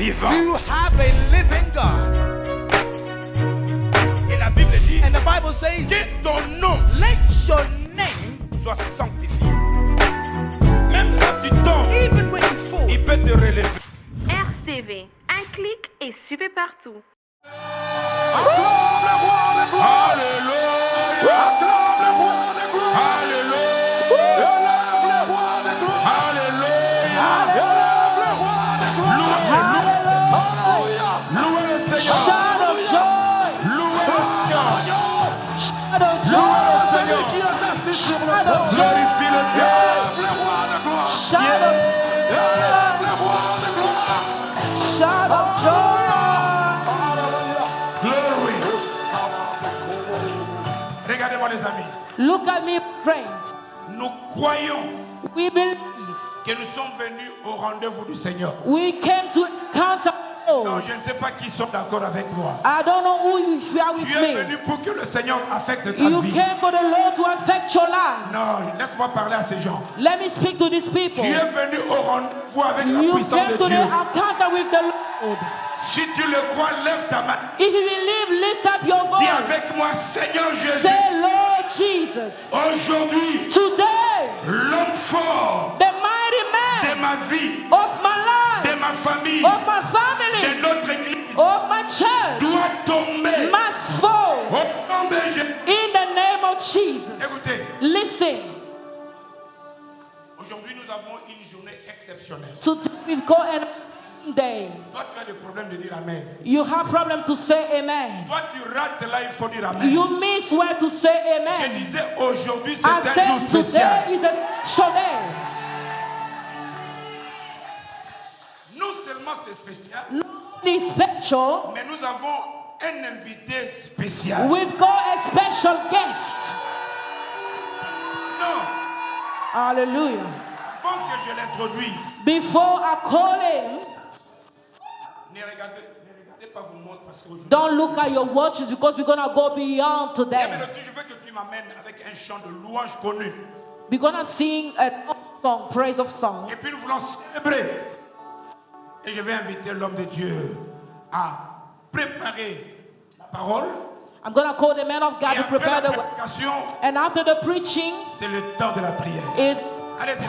vivant. You have a living God. Et la Bible dit And the Bible says, que ton nom let your name, soit sanctifié. Même quand tu tombes, even when you fall, il peut te relever. RCV, un clic et suivez partout. Alléluia. Louez le Seigneur. Shout of joy. Louez le Seigneur. Shout of joy. Louez le Seigneur. Shout of joy. Glorifie le Dieu. Shout of Shout of joy. Glory. Regardez-moi les amis. Look at me, friends. Nous croyons We believe que nous sommes venus au rendez-vous du Seigneur. we came to encounter Non, God. je ne sais pas qui sont d'accord avec moi. I don't know who you are with Tu es venu me. pour que le Seigneur affecte ta You vie. came for the Lord to affect your life. Non, laisse-moi parler à ces gens. Let me speak to these people. Tu es venu au rendez-vous avec la You puissance came de to the Dieu. encounter with the Lord. Si tu le crois, lève ta main. If you believe, lift up your Dis voice. avec moi, Seigneur Jésus, Say, Lord Jesus, aujourd'hui, today, l'homme fort the mighty man de ma vie, of my life, de ma famille, of my de family, notre église, of my church, doit tomber. must fall Au nom de Jésus. in the name of Jesus. Écoutez, Listen, aujourd'hui nous avons une journée exceptionnelle. today we've got an day. Toi, tu as des problèmes de dire Amen. You have problem to say amen. Toi, tu rates là, il faut dire Amen. You miss where to say Je amen. disais aujourd'hui, I c'est un jour said spécial. today is a special day. Non seulement c'est spécial, Not only special, mais nous avons un invité spécial. we've got a special guest. Non, Hallelujah. avant que je l'introduise, Before I call him, ne regardez pas vos montres parce qu'aujourd'hui, don't look at your watches because we're going to go beyond je today. veux que tu m'amènes avec un chant de louange connu. We're going to sing a song, praise of song. Et puis nous voulons célébrer. Et je vais inviter l'homme de Dieu à préparer la parole. I'm going to call the man of God Et to après prepare la the way. prédication, And after the preaching, c'est le temps de la prière. it Allez-y.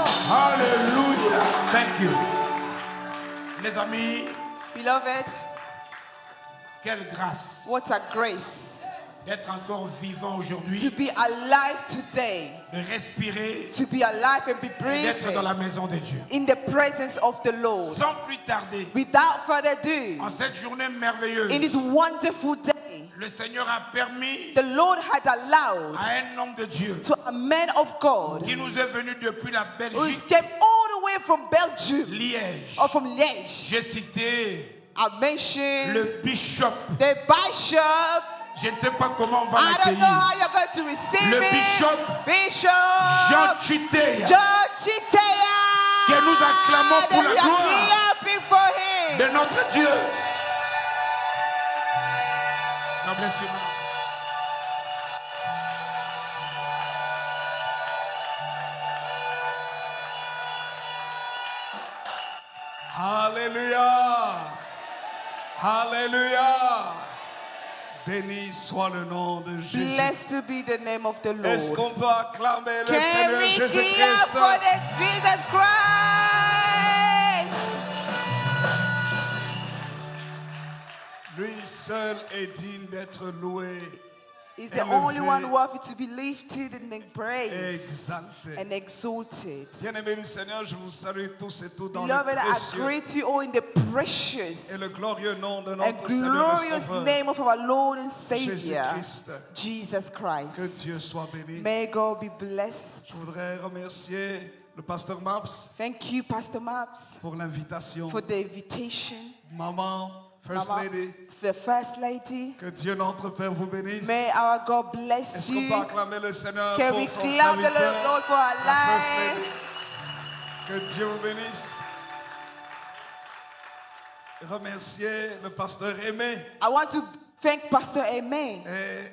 Hallelujah. Thank you. Les amis, Beloved, quelle grâce what a grace d'être encore vivant aujourd'hui, to be alive today, de respirer to be alive and be et d'être dans la breathing maison de Dieu. in the presence of the Lord. Sans plus tarder, Without further ado, en cette journée merveilleuse, in this wonderful day, le Seigneur a permis the Lord had allowed à un homme de Dieu to a man of God qui nous est venu depuis la who Belgique, came all the way from Belgium Liège. or from Liège. J'ai cité I mentioned le bishop. the bishop. Je ne sais pas comment on va I don't know l'accueillir. how you're going to receive Le it. Bishop Jean Bishop Chitea, John Chitea. que nous acclamons pour That la we are gloire clapping for him. de notre Dieu. God bless you. Alléluia. Alléluia. Béni soit le nom de Jésus. Blessed be the name of the Lord. Est-ce qu'on peut acclamer le Can Seigneur we Jésus-Christ? clap for the Jesus Christ? Lui seul est digne d'être loué, He's the élevé, only one worthy to be lifted and praised exalté. and exalted. Bien-aimés du Seigneur, je vous salue tous et toutes dans Beloved, le I précieux greet you all in the precious et le glorieux nom de and notre Seigneur et glorious Sauveur, name of our Lord and Savior, Jésus-Christ. Jesus Que Christ. Dieu soit béni. May God be blessed. Je voudrais remercier le pasteur Maps Thank you, Pastor Maps, pour l'invitation. for the invitation. Maman, First Mama, Lady, the First Lady. que Dieu notre Père vous bénisse. May our God bless Est-ce qu'on you. peut acclamer le Seigneur Can pour we son clap the serviteur, Lord for our la First life? Lady? Que Dieu vous bénisse. Remercier le pasteur Aimé I want to thank Pastor Amen et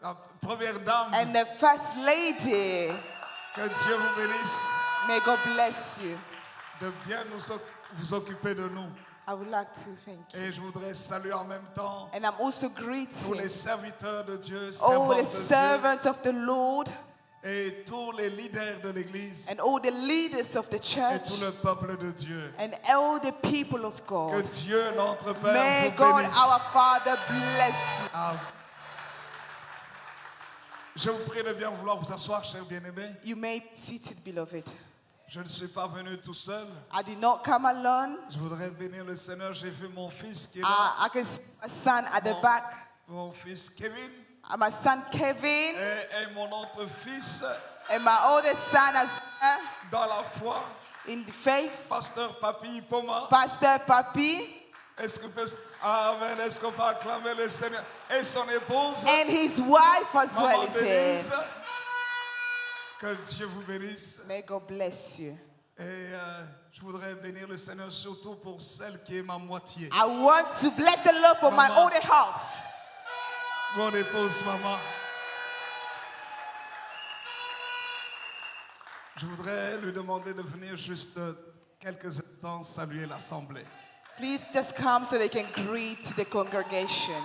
la première dame. and the First Lady. Que Dieu vous bénisse May God bless you. de bien vous occuper de nous. I would like to thank you. Et je voudrais saluer en même temps And I'm also tous greeting les serviteurs de Dieu, all servantes the de Dieu, servants of the Lord et tous les leaders de l'Église and all the leaders of the et church tout le peuple de Dieu. and all the people of Que God. Dieu, notre Père, May vous God, bénisse. our Father, bless you. Amen. Je vous prie de bien vouloir vous asseoir, chers bien-aimés. You may be seated, beloved. Je ne suis pas venu tout seul. I did not come alone. Je voudrais bénir le Seigneur. J'ai vu mon fils qui est là, I can see my son at the back. mon fils Kevin, My son Kevin et mon autre fils and my oldest son as well, dans la foi, in the faith, Pasteur Papi Poma. Pastor Papi Est-ce qu'on peut, Amen, est-ce qu'on peut acclamer le Seigneur et son épouse, and his wife as well Maman is here. Denise. Que Dieu vous bénisse. May God bless you. Et je voudrais bénir le Seigneur surtout pour celle qui est ma moitié. I want to bless the Lord for my Maman. older half. Mon épouse, maman. Je voudrais lui demander de venir juste quelques instants saluer l'assemblée. Please just come so they can greet the congregation.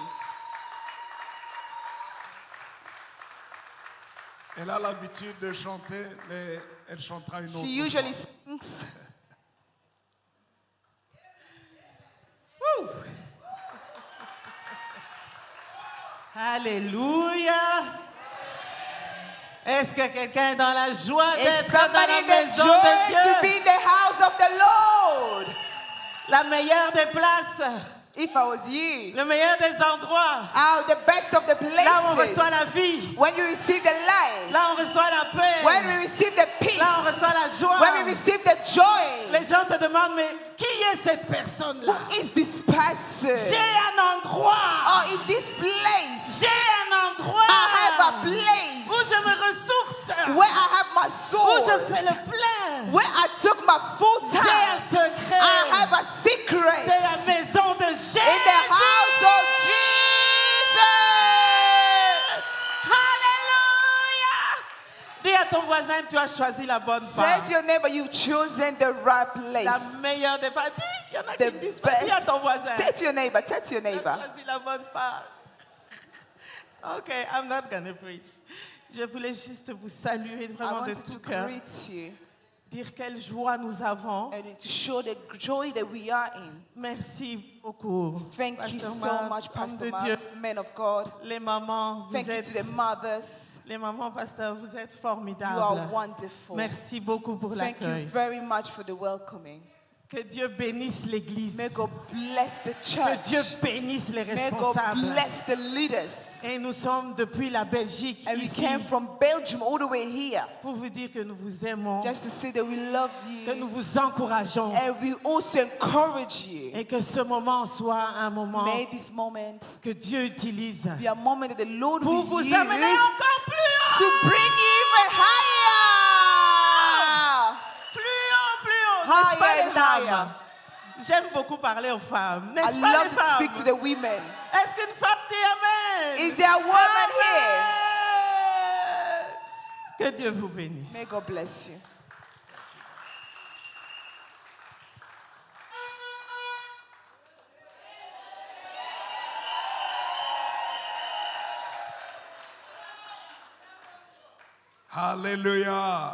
Elle a l'habitude de chanter, mais elle chantera une autre She usually fois. sings. Alléluia. Est-ce que quelqu'un est dans la joie Is d'être dans somebody la in the maison joy de to Dieu? be in the house of the Lord? La meilleure des places, If I was you, le meilleur des endroits. the best of the Là où on places, reçoit la vie, when you receive the light, là on reçoit la paix, when we receive the peace, là on reçoit la joie. when we receive the joy, Les gens te demandent, mais qui est cette personne-là? who is this person? J'ai un endroit. Oh, in this place, J'ai un endroit I have a place où je me ressource, where I have my où je soul, fais le plein. where I took my full J'ai un time. secret. I have a secret C'est la maison de Jésus. in the house of Jesus. Alléluia. Dis à ton voisin, tu as choisi la bonne Say part. to your neighbor, you've chosen the right La place. meilleure des parties. Il y en a The qui disent pas. Dis à ton voisin. Say to your neighbor, say to your Tu as neighbor. choisi la bonne part. Okay, I'm not gonna preach. Je voulais juste vous saluer I vraiment de wanted to tout cœur. greet you Dire quelle joie nous avons. and to show the joy that we are in. Merci beaucoup. Thank you Pasteur so Mars, much, homme Pastor de Mars, Dieu. men of God. Les mamans, vous Thank you êtes, to the mothers. les mamans, pasteur, vous êtes You are formidables. wonderful. Merci beaucoup pour Thank you l'accueil. very much for the welcoming. Que Dieu bénisse l'Église. May God bless the Que church. Dieu bénisse les May God responsables. bless the leaders. Et nous sommes depuis la Belgique And we ici came from Belgium all the way here pour vous dire que nous vous aimons, just to say that we love que nous you vous encourageons and we also encourage you. et que ce moment soit un moment May this moment que Dieu utilise be a moment that the Lord pour will vous use amener encore plus haut. to bring you even higher. Plus haut, plus haut. N'est-ce pas Higher les and dames? higher. J'aime beaucoup parler aux femmes. I N'est-ce pas love les to femmes? speak to the women. Est-ce qu'une femme dit Amen? Is there a woman here? Amen. Que Dieu vous bénisse. May God bless you. Alléluia.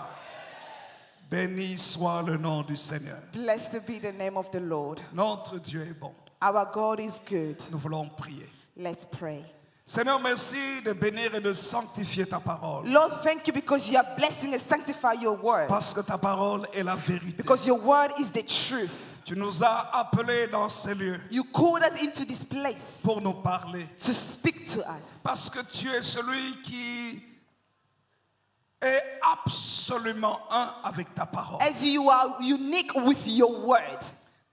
Béni soit le nom du Seigneur. Blessed be the name of the Lord. Notre Dieu est bon. Our God is good. Nous voulons prier. Let's pray. Seigneur, merci de bénir et de sanctifier ta parole. Lord, thank you because you are blessing and sanctify your word. Parce que ta parole est la vérité. Because your word is the truth. Tu nous as appelés dans ces lieux You called us into this place pour nous parler. to speak to us. Parce que tu es celui qui est absolument un avec ta parole. As you are unique with your word.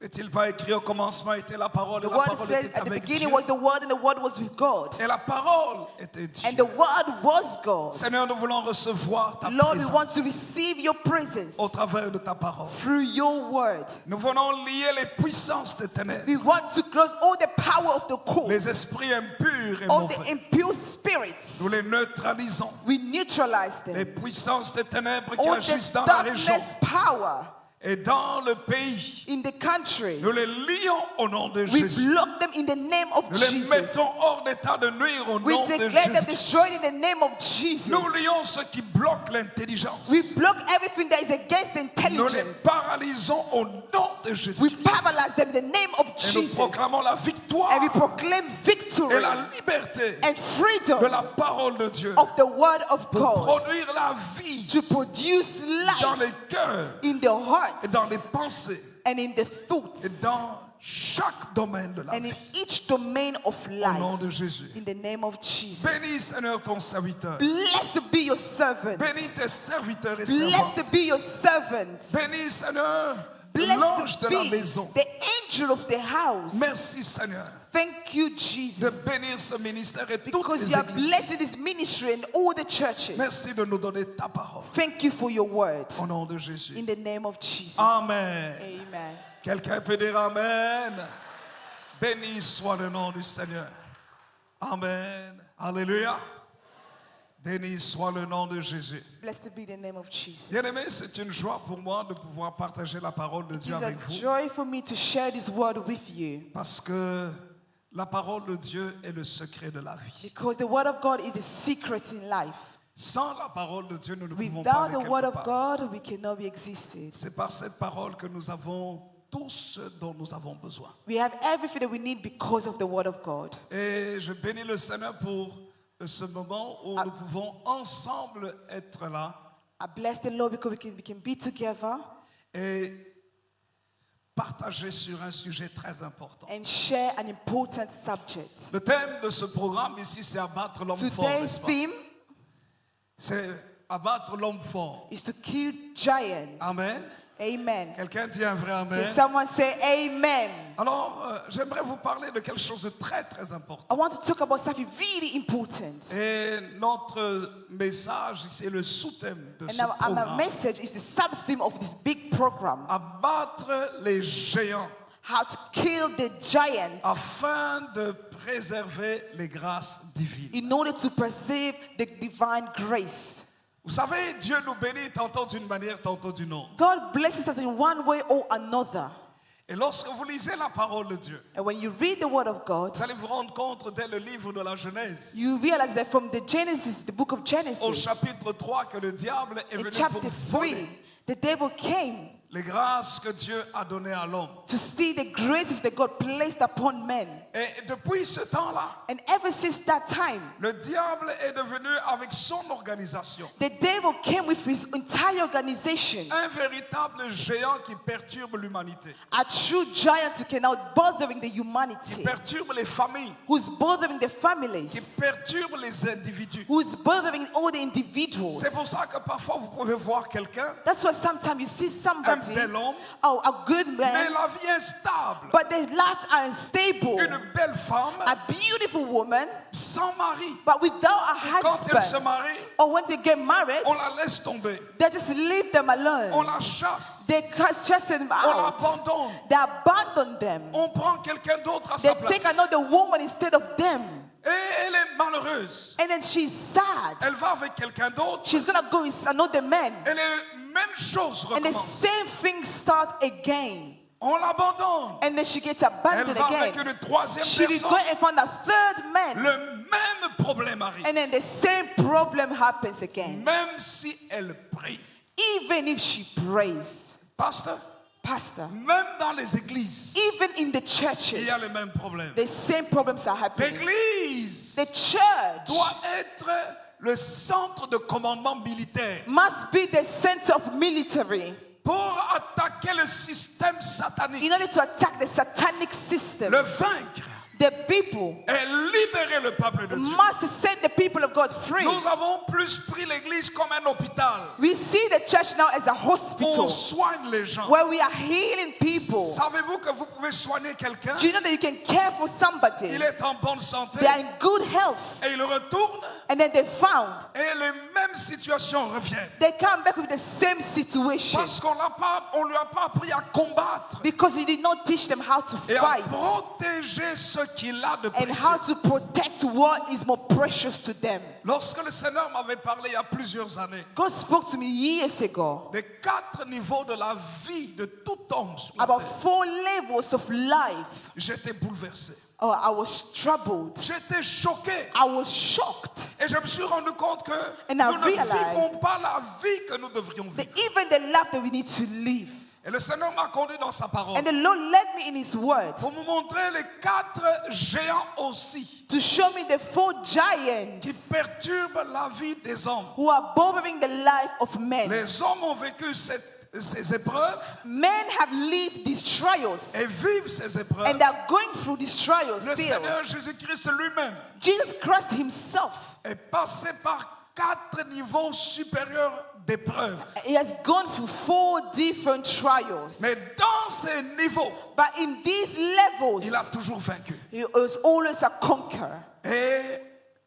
N'est-il pas écrit au commencement était la parole The et la word parole says était at the avec beginning Dieu was the word and the word was with God. et la parole était And the Dieu. word was God. Seigneur, nous voulons recevoir ta Lord, we want to présence receive your presence au travers de ta parole. through your word. Nous voulons lier les puissances des ténèbres, We want to close all the power of the court, les esprits impurs et all the mauvais. impure spirits. Nous les neutralisons. We neutralize Les them. puissances des ténèbres qui All agissent the dans la région darkness power et dans le pays, in the country. nous les lions au nom de We Jésus. block them in the name of Nous les Jesus. mettons hors d'état de nuire au We nom de declare them Jésus. destroyed in the name of Jesus. Nous lions ceux qui bloquent l'intelligence. We block everything that is against Nous les intelligence. paralysons au nom de Jésus. We paralyze them in the name of Et nous Jesus. proclamons la victoire And we proclaim victory et la liberté and freedom de la parole de Dieu of the word of pour God produire la vie to produce dans life les cœurs in the heart et dans les pensées and in the thoughts et dans chaque domaine de la and in vie. each domain of Au nom life de Jésus. in the name of Jesus. Bénis, Seigneur, ton serviteur. Blessed be your servant. Bénis tes serviteurs et servantes. Blessed be your servants. Bénis, Seigneur, l'ange Blessed de la be maison. the angel of the house. Merci, Seigneur, Thank you, de Jesus, bénir ce ministère et toutes because les you are églises. blessing this ministry and all the churches. Merci de nous donner ta parole. Thank you for your word. Au nom de Jésus. In the name of Jesus. Amen. Amen. Quelqu'un peut dire Amen. Béni soit le nom du Seigneur. Amen. Alléluia. Béni soit le nom de Jésus. Blessed be the name of Jesus. Bien-aimé, c'est une joie pour moi de pouvoir partager la parole de It is Dieu a avec vous. joy for me to share this word with you Parce que la parole de Dieu est le secret de la vie. because the word of God is the secret in life. Sans la parole de Dieu, nous ne pouvons pas Without aller the word quelque of part. God, we cannot be existed. C'est par cette parole que nous avons tout ce dont nous avons besoin. We have everything that we need because of the word of God. Et je bénis le Seigneur pour ce moment où nous pouvons ensemble être là I bless the Lord because we can be together et partager sur un sujet très important. and share an important subject. Le thème de ce programme ici, c'est abattre l'homme fort, Today's n'est-ce pas? theme C'est abattre l'homme fort. is to kill giants. Amen. Amen. Quelqu'un dit un vrai amen. Can someone say amen? Alors, j'aimerais vous parler de quelque chose de très, très important. I want to talk about something really important. Et notre message, c'est le sous-thème de ce And our programme. message is the sub-theme of this big program. Abattre les géants How to kill the giants afin de préserver les grâces divines. in order to preserve the divine grace. Vous savez, Dieu nous bénit tantôt d'une manière, tantôt d'une autre. God blesses us in one way or another. Et lorsque vous lisez la parole de Dieu, And when you read the word of God, vous allez vous rendre compte dès le livre de la Genèse, you realize that from the Genesis, the book of au Genesis, chapitre 3, que le diable est in venu chapter pour 3, voler the devil came les grâces que Dieu a données à l'homme. to see the graces that God placed upon men. Et depuis ce temps-là, And ever since that time, le diable est devenu avec son organisation the devil came with his entire organization, un véritable géant qui perturbe l'humanité, a true giant who can now bothering the qui humanity, perturbe les familles, who's bothering the families, qui perturbe les individus. who's bothering all the individuals. C'est pour ça que parfois vous pouvez voir quelqu'un, That's why sometimes you see un somebody, prosperity. bel homme, Oh, a good mais man. la vie instable. But their lives are unstable. Une belle femme A beautiful woman, sans mari. but without a Quand elle se husband. marie, Or when they get married, on la laisse tomber. they just leave them On alone. la chasse. They chase them On out. l'abandonne. They abandon them. On prend quelqu'un d'autre à They sa take place. another woman instead of them. Et elle est malheureuse. And then she's sad. Elle va avec quelqu'un d'autre. She's gonna go with another man. Et les mêmes choses And the recommencent. same thing start again. On l'abandonne. And then she gets Elle abandoned va avec again. une troisième She will personne. go and find a third man. Le même problème arrive. And then the same problem happens again. Même si elle prie. Even if she prays. Pasteur, Pastor, même dans les églises, even in the il churches, y a les mêmes problèmes. the same problems are happening. L'église The church doit être le centre de commandement militaire must be the center of military pour attaquer le système satanique, in order to attack the satanic system. le vaincre The people et libérer le peuple de Dieu. must set the people of God free. Nous avons plus pris l'église comme un hôpital We see the church now as a où on hospital soigne les gens. where we are healing people. Savez-vous que vous pouvez soigner quelqu'un? Do you know that you can care for somebody? Il est en bonne santé They are in good health, et il retourne and then they found et les mêmes situations reviennent. they come back with the same situation Parce qu'on lui a pas appris à combattre because you did not teach them how to et à fight protéger ce qu'il a de and précieux. how to protect what is more precious to them. Lorsque le Seigneur m'avait parlé il y a plusieurs années God spoke to me years ago des 4 niveaux de la vie de tout homme sur la about terre, 4 levels of life. j'étais bouleversé. Oh, I was troubled. J'étais choqué. I was shocked. Et je me suis rendu compte que And I nous ne realized vivons pas la vie que nous devrions That vivre. even the life that we need to live. Et le Seigneur m'a conduit dans sa parole And the Lord led me in His Word pour me montrer les 4 géants aussi to show me the 4 giants qui perturbent la vie des hommes. who are bothering the life of men. Les hommes ont vécu ces épreuves Men have lived these trials et vivent ces épreuves. and are going through these trials Le still. Seigneur Jésus-Christ lui-même Jesus Christ Himself, est passé par 4 niveaux supérieurs d'épreuves. He has gone through 4 different trials. Mais dans ces niveaux, But in these levels, il a toujours vaincu. He was always a conqueror. Et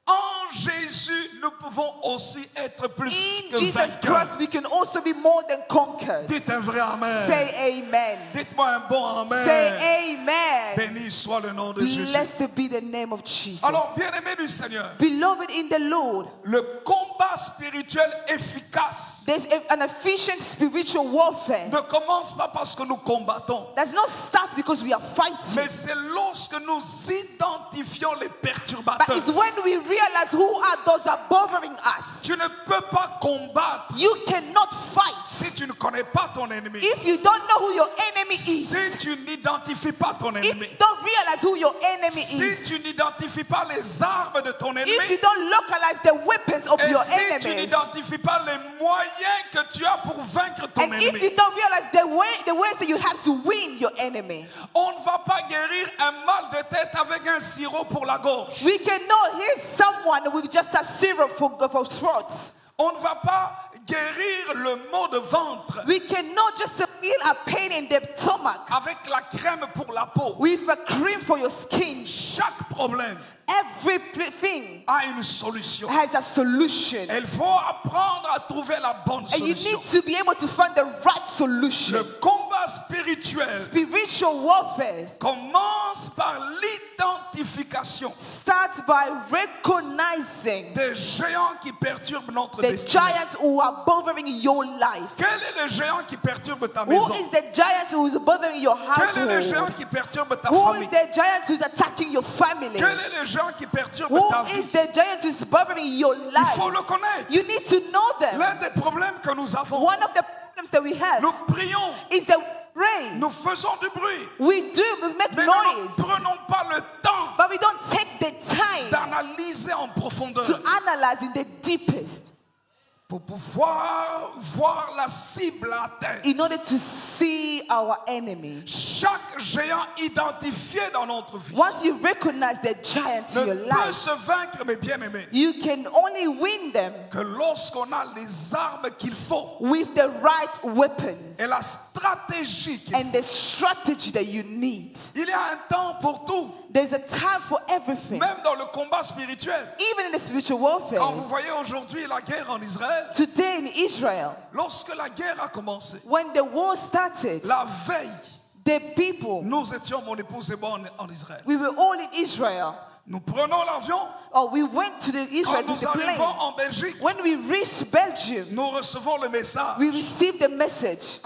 en Jésus, nous pouvons aussi être plus In que Jesus vainqueurs. Christ, we can also be more than conquerors. Dites un vrai amen. Say amen. Dites-moi un bon amen. Say amen. Béni soit le nom de Jésus. Blessed be the name of Jesus. Alors, bien-aimé du Seigneur, Beloved in the Lord, le combat spirituel efficace there's an efficient spiritual warfare ne commence pas parce que nous combattons, does not start because we are fighting, mais c'est lorsque nous identifions les but perturbateurs. it's when we realize who are those that are bothering us. Tu ne peux pas combattre You cannot fight si tu ne connais pas ton ennemi. if you don't know who your enemy is. Si tu n'identifies pas ton If ennemi. you don't realize who your enemy Si is. tu n'identifies pas les armes de ton If you ennemi. don't localize the weapons of Et your si tu enemies. n'identifies pas les moyens que tu as pour vaincre ton And if ennemi. you don't realize the ways that you have to win your enemy. On ne va pas guérir un mal de tête avec un sirop pour la gorge. We cannot heal someone with just a syrup for throat. On ne va pas guérir le maux de ventre We cannot just feel a pain in the stomach avec la crème pour la peau. with a cream for your skin. Chaque problème Everything a une solution. has a solution. Il faut apprendre à trouver la bonne And you solution. need to be able to find the right Le solution. combat spirituel Spiritual warfare commence par l'identification starts by recognizing des géants qui perturbent notre the destinée. giants who are bothering your life. Quel est le géant qui perturbe ta Who maison? is the giant who is bothering your Quel est le géant household? qui perturbe ta Who famille? is the giant who is attacking your family? Quel est le géant qui perturbe Who ta is vie? the giant who is bothering your Il faut life? le connaître. You need to know them. L'un des problèmes que nous avons, One of the problems that we have nous prions, is that we pray. nous faisons du bruit, We make mais nous noise, ne prenons pas le temps but we don't take the time d'analyser en to profondeur. analyze in the deepest. pour pouvoir voir la cible atteinte. in order to see our enemy. Chaque géant identifié dans notre vie Once you recognize the giant in your ne peut life, se vaincre, mes bien-aimés, you can only win them que lorsqu'on a les armes qu'il faut with the right weapons et la stratégie qu'il and faut. the strategy that you need. Il y a un temps pour tout, There's a time for everything. même dans le combat spirituel. Even in the spiritual Quand warfare, vous voyez aujourd'hui la guerre en Israël, today in Israel, lorsque la guerre a commencé, when the war started, la veille, the people, nous étions, mon épouse et moi, en Israël. we were all in Israel. Nous prenons l'avion. Oh, we went to the Israel Quand to the nous arrivons plane. en Belgique, When we reached Belgium, nous recevons le message we received the message.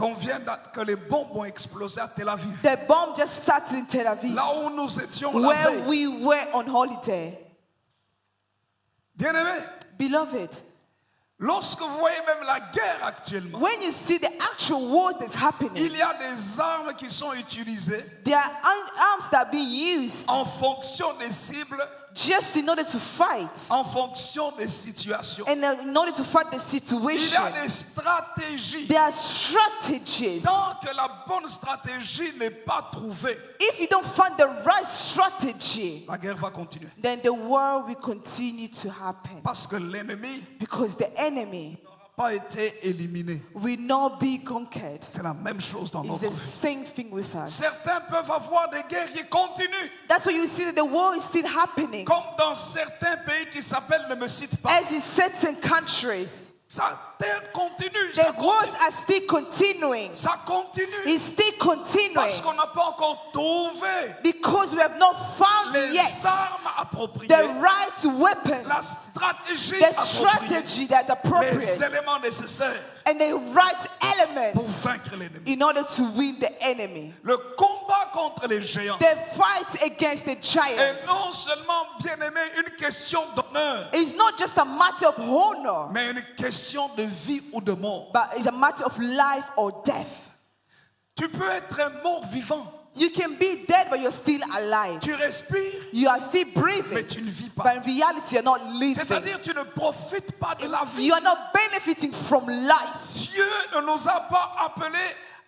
que les bombes ont explosé à Tel Aviv. The bomb just started in Tel Aviv, Là où nous étions la where veille. we were on holiday. Bien-aimés, Beloved, lorsque vous voyez même la guerre actuellement, when you see the actual wars that's happening, il y a des armes qui sont utilisées there are arms that are being used en fonction des cibles, just in order to fight en fonction des situations. and in order to fight the Il y situation. a des stratégies. There are strategies. Tant que la bonne stratégie n'est pas trouvée, If you don't find the right strategy, la guerre va continuer. then the war will continue to happen, Parce que l'ennemi because the enemy n'a pas été éliminé. will not be conquered. C'est la même chose dans It's notre the vie. same thing with us. Certains peuvent avoir des guerres qui continuent, That's why you see that the war is still happening. comme dans certains pays qui s'appellent, ne me cite pas. As in certain countries, Ça continue, the ça wars continue. are still continuing. Ça continue. It's still continuing Parce qu'on n'a pas encore trouvé because we have not found les yet armes appropriées, the right weapon, la stratégie the appropriée, strategy that's les appropriate, éléments nécessaires and the right elements pour vaincre l'ennemi. in order to win the enemy. Le combat contre les géants The fight against the est giant non seulement, bien aimé, une question d'honneur, is not just a matter of honor, mais une question de vie ou de mort. but it's a matter of life or death. Tu peux être un mort vivant. You can be dead, but you're still alive. Tu respires, You are still mais breathing, tu ne vis pas. but in reality, you're not living. C'est-à-dire, tu ne profites pas de la vie. You are not benefiting from life. Dieu ne nous a pas appelés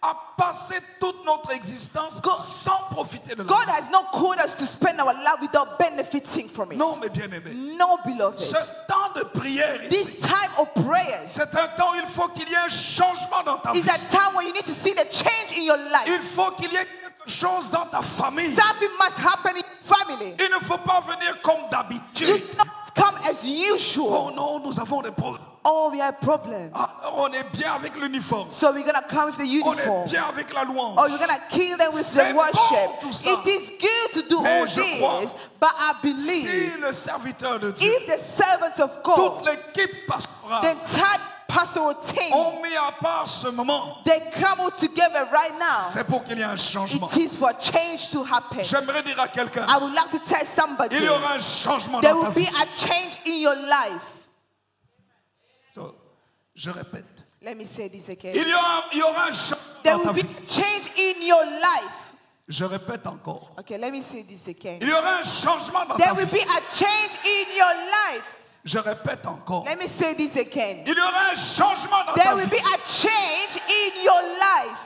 à passer toute notre existence God- sans profiter de la God vie. has not called us to spend our life without benefiting from it. Non, mes bien-aimés. No, beloved. Ce temps de prière This ici, time of prayers c'est un temps où il faut qu'il y ait un changement dans ta vie. is a time where you need to see the change in your life. Il faut qu'il y ait quelque chose dans ta famille. Something must happen in your family. Il ne faut pas venir comme You d'habitude. cannot come as Oh usual. non, nous avons des problèmes. Oh, we have problems. Alors, on est bien avec l'uniforme. So we're going to come with the On uniform. est bien avec la louange. Or you're going to kill them with C'est the bon, worship. tout ça. It is good to do Mais all je crois, this, but I Si believe le serviteur de Dieu, if the servant of God, toute l'équipe the pastorale entire pastoral team, ont mis à part ce moment, they come all together right now, c'est pour qu'il y ait un changement. it is for change to happen. J'aimerais dire à quelqu'un, I would like to tell somebody, il y aura un changement there dans ta will be vie. a change in your life. So, je répète, Let me say this again. il y aura un changement There dans ta will be vie. a change in your life. Je répète encore, Okay, let me say this again. il y aura un changement dans There ta will vie. be a change in your life. Je répète encore, Let me say this again. il y aura un changement dans There ta will vie. be a change in your life.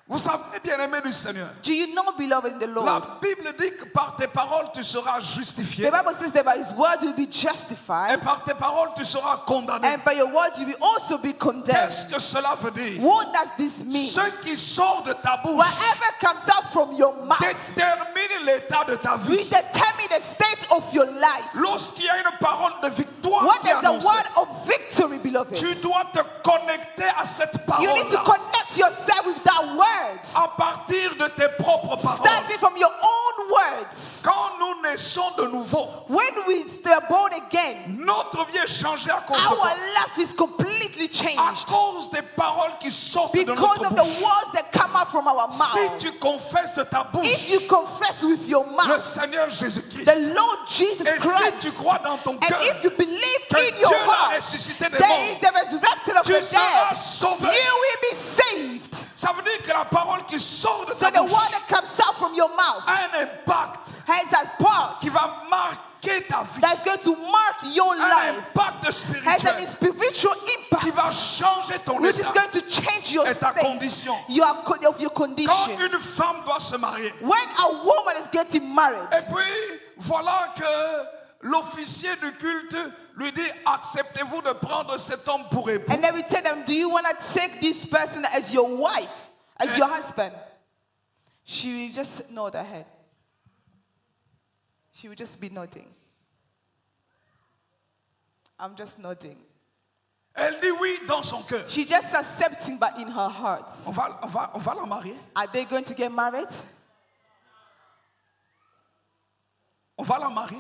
Vous savez, bien-aimé du Seigneur, Do you know, beloved in the Lord? la Bible dit que par tes paroles tu seras justifié The Bible says that by His words you will be et justified, par tes paroles tu seras condamné. and by your words you will also be condemned. Qu'est-ce que cela veut dire? What does this mean? Ce qui sort de ta bouche Whatever comes out from your mouth détermine l'état de ta will vie. determine the state of your life. Lorsqu'il y a une parole de victoire What qui est is the annoncée, word of victory, beloved? tu dois te connecter à cette You need to parole connect yourself with that word, à partir de tes propres paroles. starting from your own words. Quand nous naissons de nouveau, When we are born again, notre vie est changée à cause de our quoi? life is completely À changed cause des paroles qui sortent de because notre of bouche. the words that come out from our Si mouth. tu confesses de ta If bouche you confess with your le mouth Seigneur Jésus-Christ, the Lord Jesus et si Christ, tu crois dans ton and cœur if you believe que in your Dieu l'a heart ressuscité des that morts, He is the resurrected of tu the seras dead, sauvé. you will be saved. Ça veut dire que la parole qui sort de So ta the bouche word that comes out from your mouth a un impact has a part qui va marquer ta vie, that's going to mark your un life, impact has spirituel an spiritual qui impact va changer ton which is état going to change your et ta state, condition. of your Quand condition. une femme doit se marier, When a woman is getting married, et puis voilà que l'officier du culte lui dit, acceptez-vous de prendre cet homme pour époux? and then we tell them, do you want to take this person as your wife, as your husband? She will just nod her head. She will just be nodding. I'm just nodding. Elle dit oui dans son cœur. She's just accepting, but in her heart. On va la marier. Are they going to get married? On va la marier.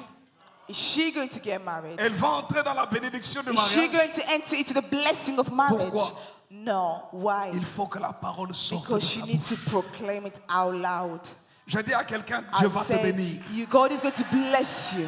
Is she going to get married? Elle va entrer dans la bénédiction du Is she mariage. going to enter into the blessing of marriage? Pourquoi? No. Why? Il faut que la parole sorte de Because she sa needs bouche. to proclaim it out loud. Je dis à quelqu'un, I Dieu va te say, bénir. God is going to bless you.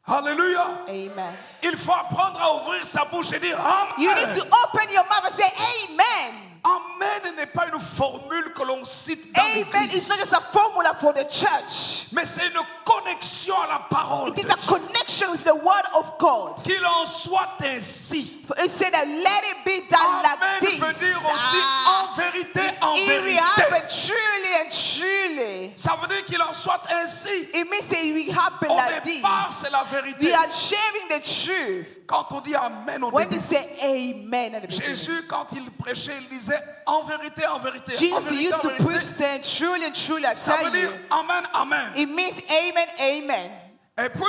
Alléluia. Amen. Il faut apprendre à ouvrir sa bouche et dire You need Amen. to open your mouth and say amen. Amen n'est pas une formule que l'on cite dans Amen is l'église, not just a formula for the church. mais c'est une connexion à la parole It de is a Dieu. connection with the word of God. Qu'il en soit ainsi. It said that let it be done like Amen this. veut dire aussi en vérité, en It will vérité. happen truly and truly. Ça veut dire qu'il en soit ainsi. It means that it will happen Au like this. départ, c'est la vérité. We are sharing the truth. Quand on dit Amen au When début, you say amen at the beginning. Jésus, quand il prêchait, il disait en vérité, en vérité. En Jesus vérité, used en to vérité. preach saying truly and truly I Ça veut tell dire you. Amen, Amen. It means amen, amen. Et puis,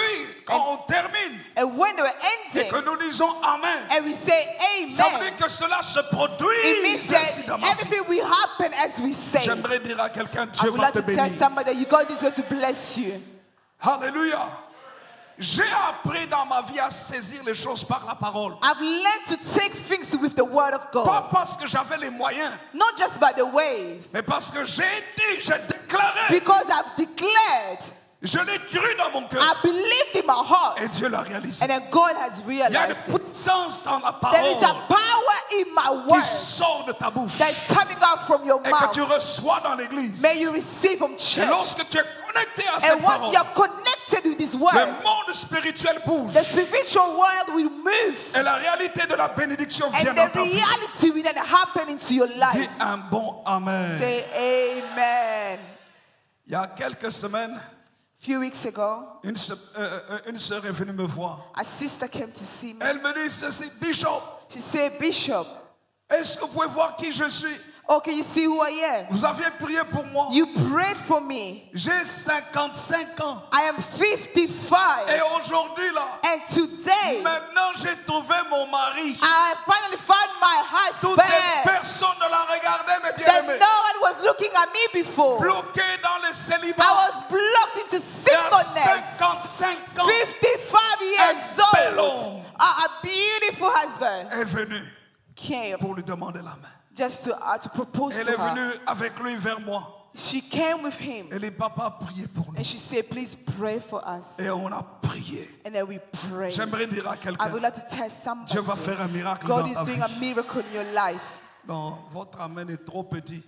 quand on termine And when they were et que ending nous disons Amen, and we say ça veut amen, dire que cela se it produit means ainsi dans that ma vie. everything will happen as we say. J'aimerais dire à quelqu'un, I Dieu would va like te to tell bénir. somebody that God is going to bless you. Alléluia. J'ai appris dans ma vie à saisir les choses par la parole. I've learned to take things with the word of Pas God. parce que j'avais les moyens, Not just by the ways. mais parce que j'ai dit, j'ai déclaré, Because I've declared, je l'ai cru dans mon cœur. I believed in my heart. Et Dieu l'a réalisé. And then God has Il y a realized une it. puissance dans la There is a parole power in my qui word sort de ta bouche that is coming out from your et que tu mouth. reçois dans l'église. May you receive from Et church. lorsque tu es connecté à cette And once parole, you're connected with this le word, monde spirituel bouge the spiritual world will move. et la réalité de la bénédiction vient And dans the ta vie. reality will then happen into your Dis life. un bon Amen. Say amen. Il y a quelques semaines, Few weeks ago, une sœur est venue me voir. a sister came to see me. Elle me dit ceci, Bishop, She said, Bishop, est-ce que vous pouvez voir qui je suis? oh, can you see who I am? Vous aviez prié pour moi. You prayed for me. J'ai 55 ans. I am 55. Et aujourd'hui, là, And today, maintenant j'ai trouvé mon mari. I finally found my Toutes ces husband. personnes ne la regardaient, mes That bien-aimés. no one was looking at me before. Bloqué dans le célibat. I was blocked into Il y a singleness. 55 ans, 55 years Un bel old. homme. A beautiful husband est venu came pour lui demander la main. just to propose Elle to est her. venue avec lui vers moi. She came with him Et les papas priaient pour nous. and she said, please pray for us. Et on a prié. And then we prayed. J'aimerais dire à I quelqu'un, would like to tell somebody, Dieu va faire un miracle God dans is ta doing vie. a miracle in your life. Non, votre amen est trop petit.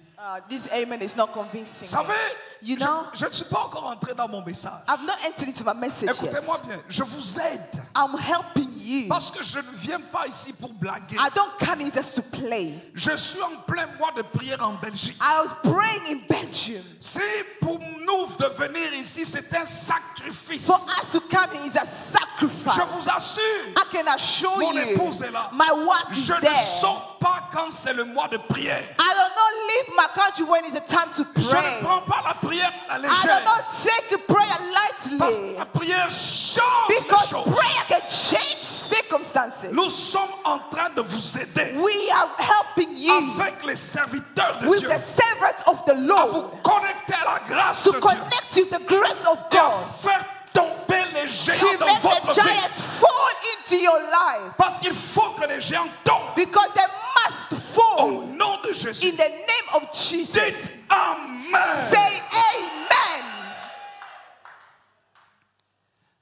This amen is not convincing. Vous savez, You know, je ne suis pas encore entré dans mon message. I've not entered into my message yet. Écoutez-moi bien, je vous aide. I'm helping you. Parce que je ne viens pas ici pour blaguer. I don't come in just to play. Je suis en plein mois de prière en Belgique. I was praying in Belgium. Si pour nous de venir ici, c'est un sacrifice. For us to come here is a sacrifice. Je vous assure, I can assure mon you, épouse est là. my wife is Je ne there. sors pas quand c'est le mois de prière. I do not leave my country when it's a time to Je pray. ne prends pas la prière à la I do légère. not take the prayer Parce que lightly. la prière change les Because choses. prayer can change circumstances. Nous sommes en train de vous aider We are helping you avec les serviteurs de with Dieu the servants of the à vous Lord connecter à la grâce to de Dieu connect with the grace of et à God. faire tomber les géants To dans make votre the vie. giants fall into your life. Parce qu'il faut que les géants tombent Because they must au fall nom de Jésus. in the name of Jesus. Dites Amen. Say amen.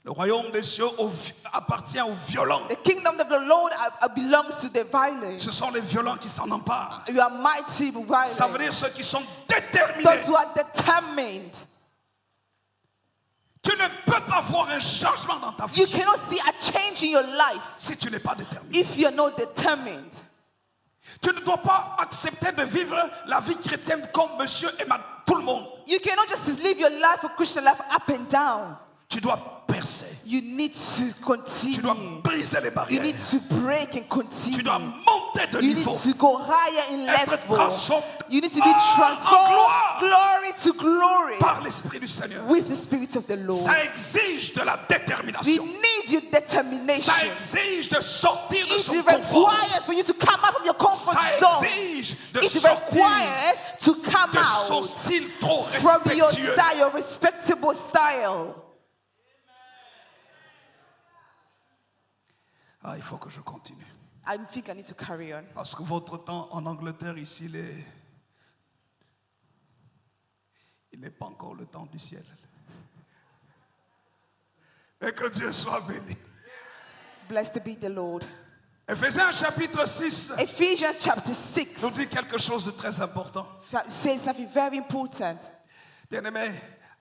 Le royaume des cieux appartient aux violents. The kingdom of the Lord belongs to the violent. Ce sont les violents qui s'en emparent. You are mighty violent. Ça veut dire ceux qui sont déterminés. Those who are determined. Tu ne peux pas voir un changement dans ta You vie cannot see a change in your life si tu n'es pas déterminé. if you're not determined. Tu ne dois pas accepter de vivre la vie chrétienne comme monsieur et madame, tout le monde. You cannot just live your life, a Christian life, up and down. Tu dois percer. You need to Tu dois continue. briser les You barrières. need to break and Tu continue. dois monter de You niveau. need to go higher in Être level. transformé You need to be en transformed, gloire glory to glory, par l'Esprit du Seigneur. with the Spirit of the Lord. Ça exige de la We détermination. need your determination. Ça exige de sortir de It son confort. requires for you to come out of your comfort Ça zone. exige de It sortir requires to come de son out style trop from your respectueux. style, your respectable style. Ah, il faut que je continue. I think I need to carry on. Parce que votre temps en Angleterre ici, il n'est pas encore le temps du ciel. Et que Dieu soit béni. Blessed be the Lord. Éphésiens chapitre 6 Ephesians chapter 6 nous dit quelque chose de très important. says something very important. Bien-aimés,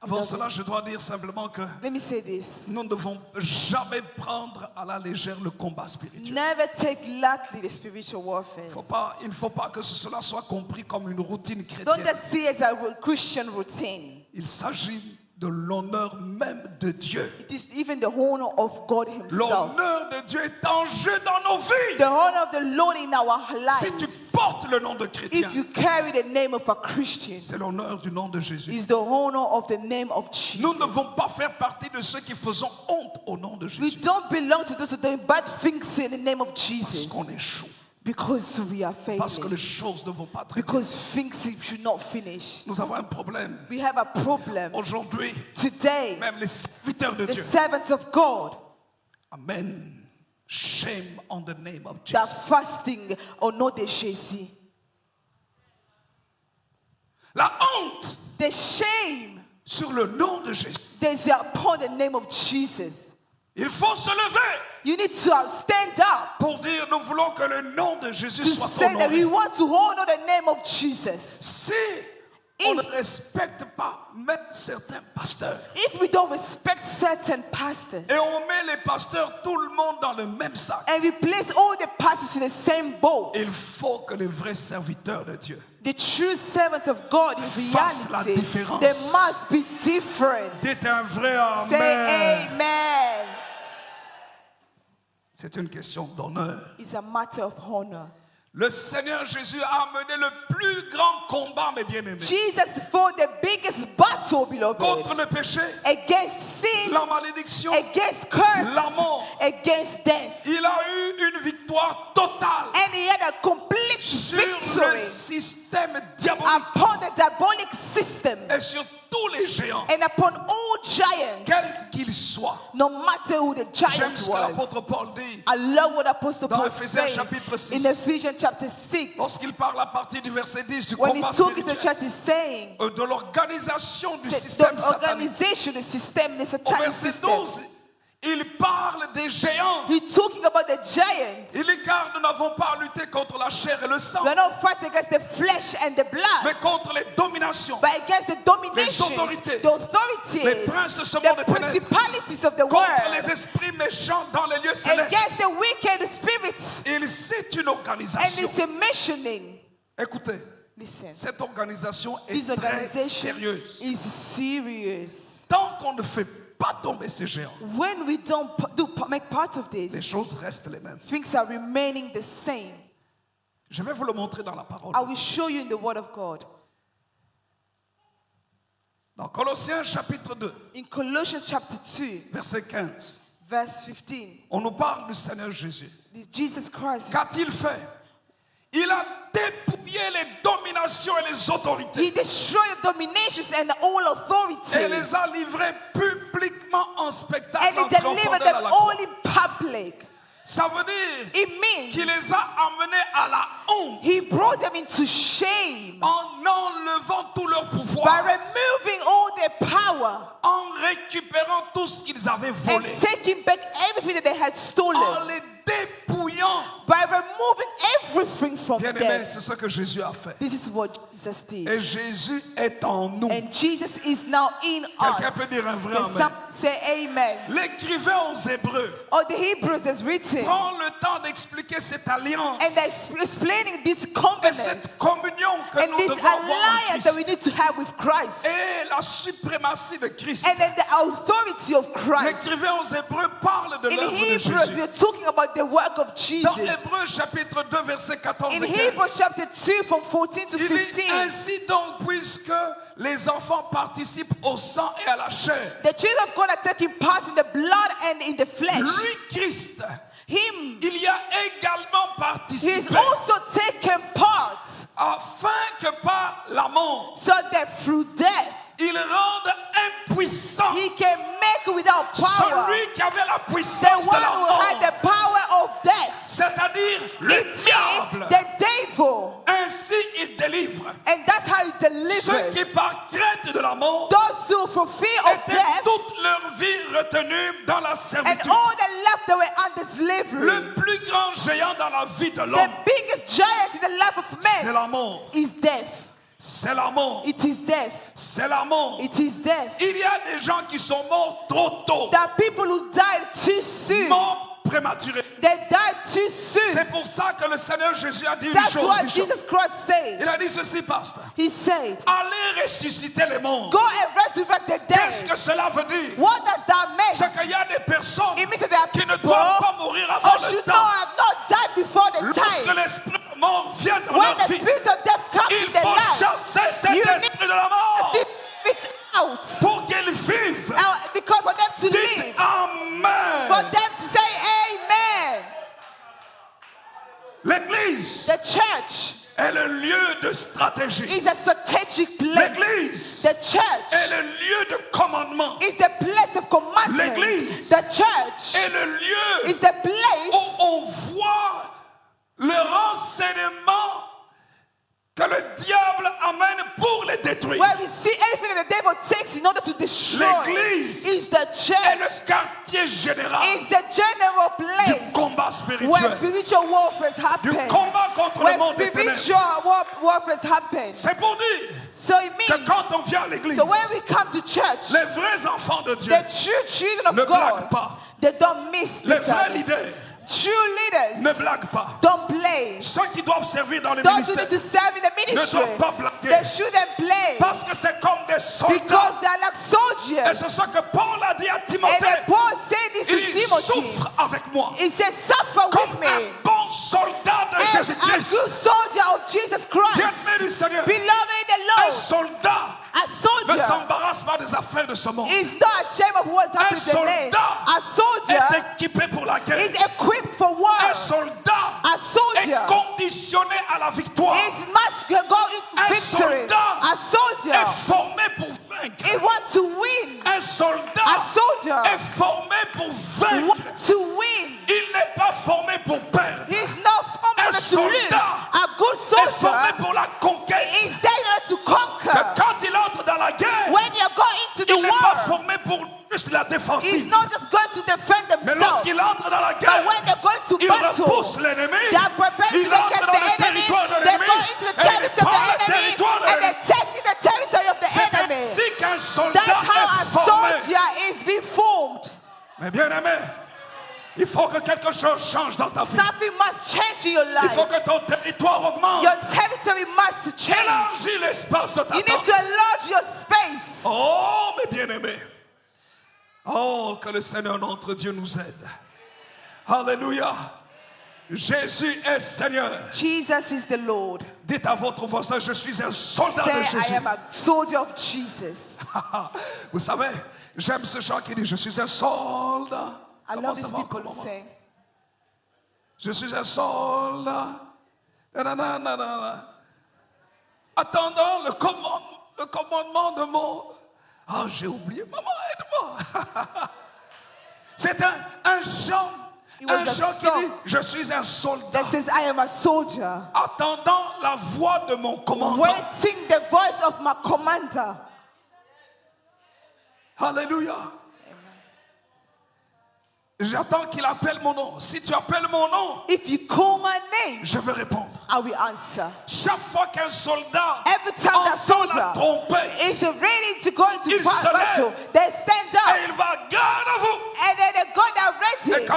avant cela, je dois dire simplement que Let me say this. nous ne devons jamais prendre à la légère le combat spirituel. Never take lightly the spiritual warfare. Il ne faut pas que cela soit compris comme une routine Don't chrétienne. just see it as a Christian routine. Il s'agit de l'honneur même de Dieu. It is even the honor of God Himself. L'honneur de Dieu est en jeu dans nos vies. The honor of the Lord in our Si tu lives. portes le nom de chrétien, If you carry the name of a Christian, c'est l'honneur du nom de Jésus. is the honor of the name of Jesus. Nous ne devons pas faire partie de ceux qui faisons honte au nom de We Jésus. don't belong to those who do bad things in the name of Parce Jesus. qu'on échoue. Because we are Parce que les failing. choses ne vont pas très bien. Because things should not finish. Nous avons un problème. We have a problem. Aujourd'hui, Today, même les serviteurs de the Dieu. servants of God Amen. Shame on the name of that Jesus. fasting or not the Jésus. La honte The shame sur le nom de Jésus. that's upon the name of Jesus. Il faut se lever You need to stand up pour dire nous voulons que le nom de Jésus to soit say that we honoré. want to honor the name of Jesus. Si on ne respecte pas même certains pasteurs If we don't respect certain pastors et on met les pasteurs tout le monde dans le même sac, and we place all the pastors in the same boat, il faut que les vrais serviteurs de Dieu the true servants of God in fassent la reality, différence. they must be different. dites un vrai Say amen. amen. C'est une question d'honneur. It's a matter of honor. Le Seigneur Jésus a mené le plus grand combat, mes bien-aimés, Jesus fought the biggest battle, beloved, contre le péché, against sin, la malédiction, against curse, la mort. against death. Il a eu une victoire totale And he had a complete sur le victory système diabolique upon the diabolic system et sur tous les géants, and upon all giants, quels qu'ils soient. no matter who the J'aime giant ce que was. l'apôtre Paul dit I love what Apostle dans Paul Éphésiens says chapitre 6. in Ephesians chapter 6. lorsqu'il parle à partir du verset 10 du When he combat took it to spirituel, church, he's saying de l'organisation du that système the satanique. organization, the system, the Au satanic verset system. 12, il parle des géants. He's talking about the giants. Il dit car nous n'avons pas à lutter contre la chair et le sang, We're not fighting against the flesh and the blood, mais contre les dominations, but against the domination, les autorités, the authorities, les princes de ce monde the des ténèbres, principalities of the contre world, les esprits méchants dans les lieux célestes. against the wicked spirits. Il cite une And organisation. it's a mentioning. Écoutez, Listen, cette organisation this est très organization sérieuse. is serious. Tant qu'on ne fait pas tomber ces géants, When we don't make part of les this, choses restent les mêmes. things are remaining the same. Je vais vous le montrer dans la parole. I will show you in the Word of God. Dans Colossiens chapitre 2, In Colossians chapter 2, verset 15, verse 15, on nous parle du Seigneur Jésus. Jesus Christ, Qu'a-t-il fait? Il a dépouillé les dominations et les autorités He destroyed the dominations and all et authority, les a livrés publiquement en spectacle and He en triomphant delivered d'elle à them la all croix. in public. Ça veut dire It means qu'il les a amenés à la honte He brought them into shame en enlevant tout leur by pouvoir, removing all their power en récupérant tout ce qu'ils avaient and volé, taking back everything that they had en stolen, les dépouillant. by removing everything from Bien-aimés, them. c'est ce que Jésus a fait. This is what Jesus did. Et Jésus est en nous. And Jesus is now in Quelqu'un us. peut dire un vrai Can amen. Say amen. L'écrivain aux Hébreux Or the Hebrews is written. prend le temps d'expliquer cette alliance And they're explaining this et covenant. cette communion que And nous this devons avoir en alliance that we Christ. need to have with Christ. Et la suprématie de Christ. And then the authority of Christ. L'écrivain aux Hébreux parle de In l'œuvre de Hebrews, Jésus. we're talking about the work of Dans Jesus. Hébreux chapitre 2 versets 14 In et 15. Hebrews chapter 2 from 14 to Il dit 15. ainsi donc puisque les enfants participent au sang et à la chair. The children of God are taking part in the blood and in the flesh. Lui, Christ, Him, il y a également He's participé also taken part afin que par la mort, so that through death il rende impuissant He can make without power celui qui avait la the puissance de one la who had mort, the power of death. c'est-à-dire le It diable. means the devil. Ainsi, il délivre And that's how He ceux delivers qui par crainte de la mort those who for fear of étaient death toute leur vie retenus dans la and servitude. all the left that were under slavery. Le plus grand géant dans la vie de The l'homme, biggest giant in the life of c'est man la mort. is death. C'est la mort. It is death. C'est la mort. It is death. Il y a des gens qui sont morts trop tôt, There are people who died too soon. morts prématurés. They died too soon. C'est pour ça que le Seigneur Jésus a dit une That's chose, what Bishop. Jesus Christ said. Il a dit ceci, pasteur. He said, Allez ressusciter les morts. go and resurrect the Qu'est-ce dead. que cela veut dire? What does that mean? C'est qu'il y a des personnes It means that there are qui ne people doivent pas mourir avant who le should not temps. have not died before the Lorsque time. l'esprit de mort vient dans When leur the vie, spirit of death comes il in their faut life, chasser cet you need esprit de la mort to spit out. pour qu'ils vivent. Because for them to Dites live, for Amen. them to say amen. L'église The church est le lieu de stratégie. is a strategic place. L'église The church est le lieu de commandement. is the place of commandment. L'église The church est le lieu is the place où on voit le renseignement que le diable amène pour les détruire. where we see everything that the devil takes in order to destroy. L'église Is the est church. le quartier général Is the general du place combat where spirituel, spiritual warfare du happens. combat contre le Where monde des ténèbres. spiritual warfare happens. C'est pour dire So it que means, quand on vient à l'église, so when we come to church, les vrais enfants de Dieu, the true children of ne blaguent God, pas. they don't miss the Les vrais service. leaders True leaders ne blaguent pas. don't play. Ceux qui doivent servir dans les Those who ministères need to serve in the ne ministry, doivent pas blaguer. they shouldn't play. Parce que c'est comme des Because soldats. they are like Et soldiers. c'est ce que Paul a dit à And Timothée. then Paul said this to Il dit, Timothy. souffre avec moi. He said, suffer Comme with me. un bon soldat de As a Jésus-Christ. good soldier of Jesus Christ. Bien-aimé du Seigneur. Beloved in the Un Lord. soldat A ne soldier s'embarrasse pas des affaires de ce monde. is not ashamed of what's happening to them. soldat A soldier Est équipé pour la guerre. is equipped for war. Un soldat A soldier est conditionné à la victoire. is must go into Un victory. soldat A soldier Est formé pour vaincre. he wants to win. Un soldat A soldier est formé pour vaincre. wants to win. Il n'est pas formé pour perdre. He's not formed Un in order to lose. soldat A good Est formé soldier pour la conquête. is there in order to Que conquer. quand il entre dans la guerre, When you go into the il n'est pas war, formé pour juste la he's défensive. not just going to defend Mais themselves. lorsqu'il entre dans la But guerre, when they're going to il battle, repousse l'ennemi. they are prepared to Il go entre against dans the le enemy. territoire de They l'ennemi. go into the Et il territory prend le of the enemy territoire de and l'ennemi. they take the territory of the C'est enemy. ainsi qu'un soldat That's how a est formé. soldier is being formed. Mais bien aimé, il faut que quelque chose change dans ta vie. Something must change in your Il life. faut que ton territoire augmente. Your territory must change. Élargis l'espace de ta You need tente. to enlarge your space. Oh, mes bien-aimés. Oh, que le Seigneur notre Dieu nous aide. Alléluia. Jésus est Seigneur. Jesus is the Lord. Dites à votre voisin, je suis un soldat de Say, I Jésus. am a soldier of Jesus. Vous savez, j'aime ce chant qui dit, je suis un soldat. I Comment love ça these va, people comment? who say, Je suis un soldat. Nanana. Attendant le commandement de mon... Ah, j'ai oublié. Maman, aide-moi. C'est un chant. It was Un a chant qui song dit, je suis un soldat. that says, I am a soldier. Attendant la voix de mon commandant. Waiting the voice of my commander. Alléluia. J'attends qu'il appelle mon nom. Si tu appelles mon nom, If you call my name, je vais répondre. I will answer. Chaque fois qu'un soldat Every time that entend la soldier trompette, is ready to go into Il se battle, lève they stand et up il va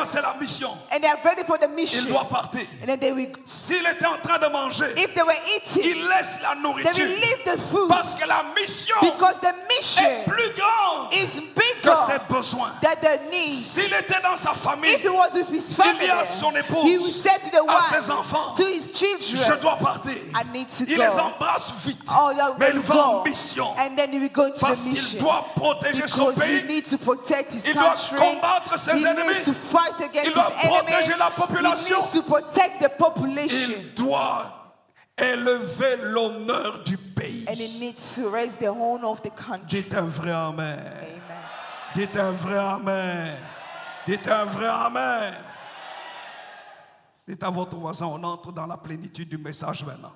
c'est la mission. and they are ready for the Il mission, doit partir. and then they will, S'il était en train de manger, if they were eating, il laisse la they nourriture. will leave the food Parce que la mission because the est mission plus grande is que bigger ses besoins. than the need. S'il était dans sa famille, If he was with his il family, dit à son épouse, he would say to the à wife, ses enfants, to his je children, dois partir. I need to Il go. les embrasse vite. Oh, yeah, Mais il we'll va go. en mission. And then he will go into Parce the qu'il mission. doit protéger son Because he pays. needs to protect his Il doit country. combattre ses He ennemis. needs to fight against Il doit his enemies. protéger la He population. needs to protect the population. Il doit élever l'honneur du pays. And he needs to raise the honor of the country. Dites un vrai amen. Amen. Dites un vrai amen. Dites un vrai amen. Dites à votre voisin, on entre dans la plénitude du message maintenant.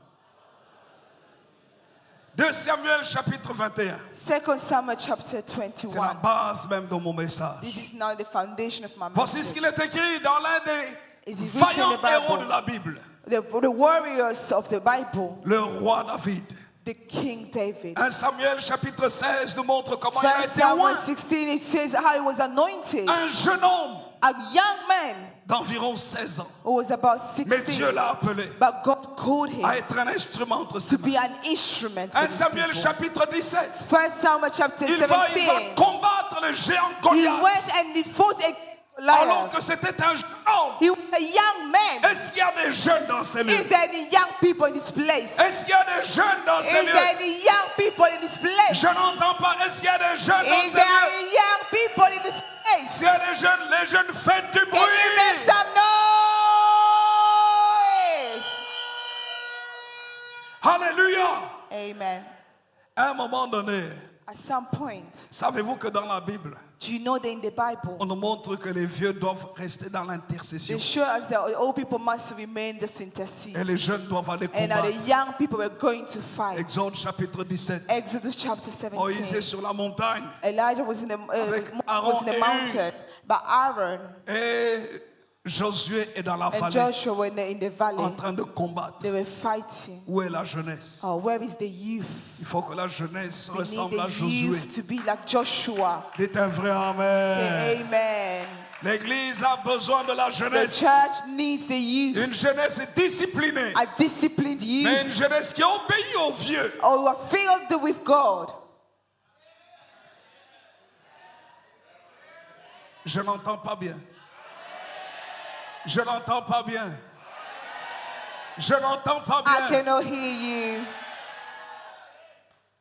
2 Samuel chapitre 21. 2 Samuel chapter C'est la 21. base même de mon message. This is now the foundation of my Voici ce qu'il message. est écrit dans l'un des It is written in vaillants the Bible. héros de la Bible, The warriors of the Bible, le roi David. the King David. 1 Samuel chapitre 16 nous montre comment il a 1 été loin. Samuel 16, it says how he was anointed. Un jeune homme A young man d'environ 16 ans. who was about Mais 16. Dieu l'a appelé But God called him à être un instrument entre ses to mains. be an instrument. for 1 his Samuel people. chapitre 17. 1 Samuel chapter Il va 17. combattre le géant He Goliath. went and he fought against Alors Goliath. que c'était un jeune homme. He was a young man. Est-ce qu'il y a des jeunes dans ces Is lieux? there any young people in this place? Est-ce qu'il y a des jeunes dans Is ces there lieux? any young people in this place? Je n'entends pas. Est-ce qu'il y a des jeunes dans Is ces there lieux? any young people in this place? S'il y a des jeunes, les jeunes faites du Can you make bruit. some noise? Alléluia. Amen. À un moment donné, At some point, savez-vous que dans la Bible, do you know that in the Bible, on nous montre que les vieux doivent rester dans they l'intercession show us that old people must remain just intercede. et les jeunes doivent aller And now combattre. the young people were going to fight. Exode chapitre 17. Exodus chapter Moïse est 17. sur la montagne Elijah was in the, Avec was Aaron in the et mountain, but Aaron et Josué est dans la and vallée Joshua were in the en valley. train de combattre. They were fighting. Où est la jeunesse? Oh, where is the youth? Il faut que la jeunesse We need ressemble à the Josué. youth to be like Joshua. Dites un vrai Say amen. amen. L'église a besoin de la The jeunesse. church needs the youth, Une jeunesse disciplinée. a disciplined youth, Mais une jeunesse qui obéit aux vieux. or who are filled with God. Je n'entends pas bien. Je n'entends pas bien. Je n'entends pas I bien. cannot hear you.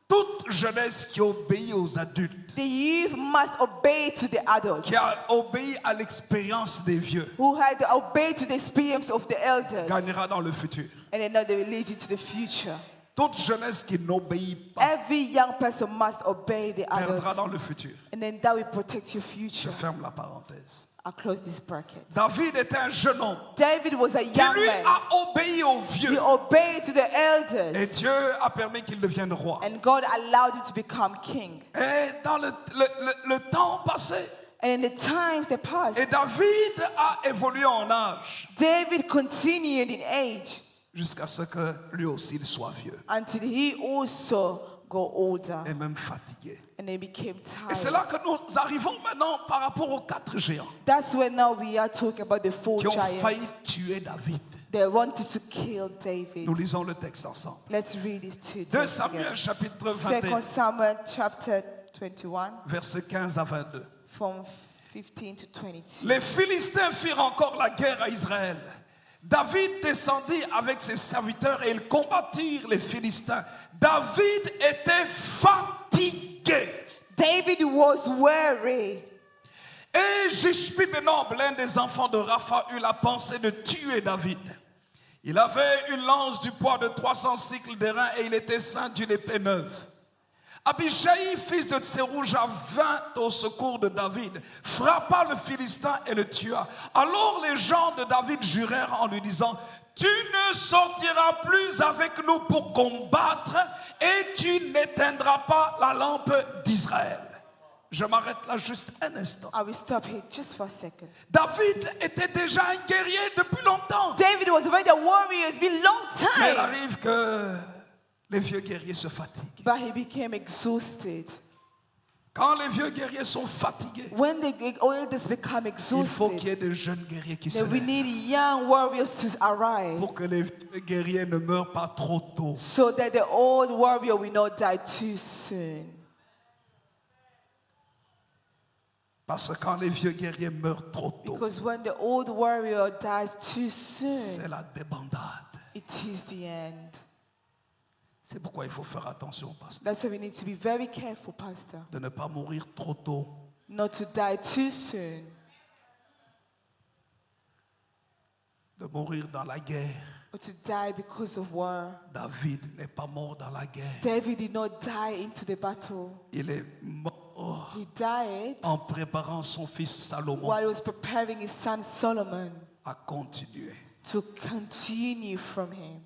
Toute jeunesse qui obéit aux adultes, The youth must obey to the adults, qui a obéi à l'expérience des vieux, who had to obey to the experience of the elders, gagnera dans le futur. and then now they will lead you to the future. Toute jeunesse qui n'obéit pas Every young person must obey the perdra adults, dans le futur. and then that will protect your Je future. ferme la parenthèse. I'll close this bracket. David était un jeune homme David was a qui young lui man. a obéi aux He vieux. obeyed to the Et elders, Dieu a permis qu'il devienne roi. and God allowed him to become king. Et dans le temps passé, And in the times that passed, et David a évolué en âge David continued in age jusqu'à ce que lui aussi il soit vieux until he also got older et même fatigué. and he became Et c'est tired. là que nous arrivons maintenant par rapport aux 4 géants That's when now we are talking about the four qui ont giants. failli tuer David. They wanted to kill David. Nous lisons le texte ensemble. Let's read these two 2 texts Samuel together. chapitre 2 21, Samuel chapter 21, versets 15 à 22. from 15 to 22. Les Philistins firent encore la guerre à Israël. David descendit avec ses serviteurs et ils combattirent les Philistins. David était fatigué. David was weary. Et Jishbi-Benob, l'un des enfants de Rapha, eut la pensée de tuer David. Il avait une lance du poids de 300 cycles d'airain et il était ceint d'une épée neuve. Abishai, fils de Tserouja, vint au secours de David, frappa le Philistin et le tua. Alors les gens de David jurèrent en lui disant: tu ne sortiras plus avec nous pour combattre et tu n'éteindras pas la lampe d'Israël. Je m'arrête là juste un instant. I will stop here just for a second. David était déjà un guerrier depuis longtemps. David was already a warrior. It's been a long Mais il time. arrive que les vieux guerriers se fatiguent. But he became exhausted. Quand les vieux guerriers sont fatigués, When the elders become il faut qu'il y exhausted, ait de jeunes guerriers qui se then we lèvent need young warriors to arrive pour que les vieux guerriers ne meurent pas trop tôt. so that the old warrior will not die too soon. Parce que quand les vieux guerriers meurent trop tôt, Because when the old warrior dies too c'est soon, la débandade. it is the end. C'est pourquoi il faut faire attention, pasteur, That's why we need to be very careful, Pastor, de ne pas mourir trop tôt. not to die too soon, De mourir dans la guerre. or to die because of war. David n'est pas mort dans la guerre. David did not die into the battle. Il est mort He died en préparant son fils Salomon while he was preparing his son Solomon à continuer. to continue from him.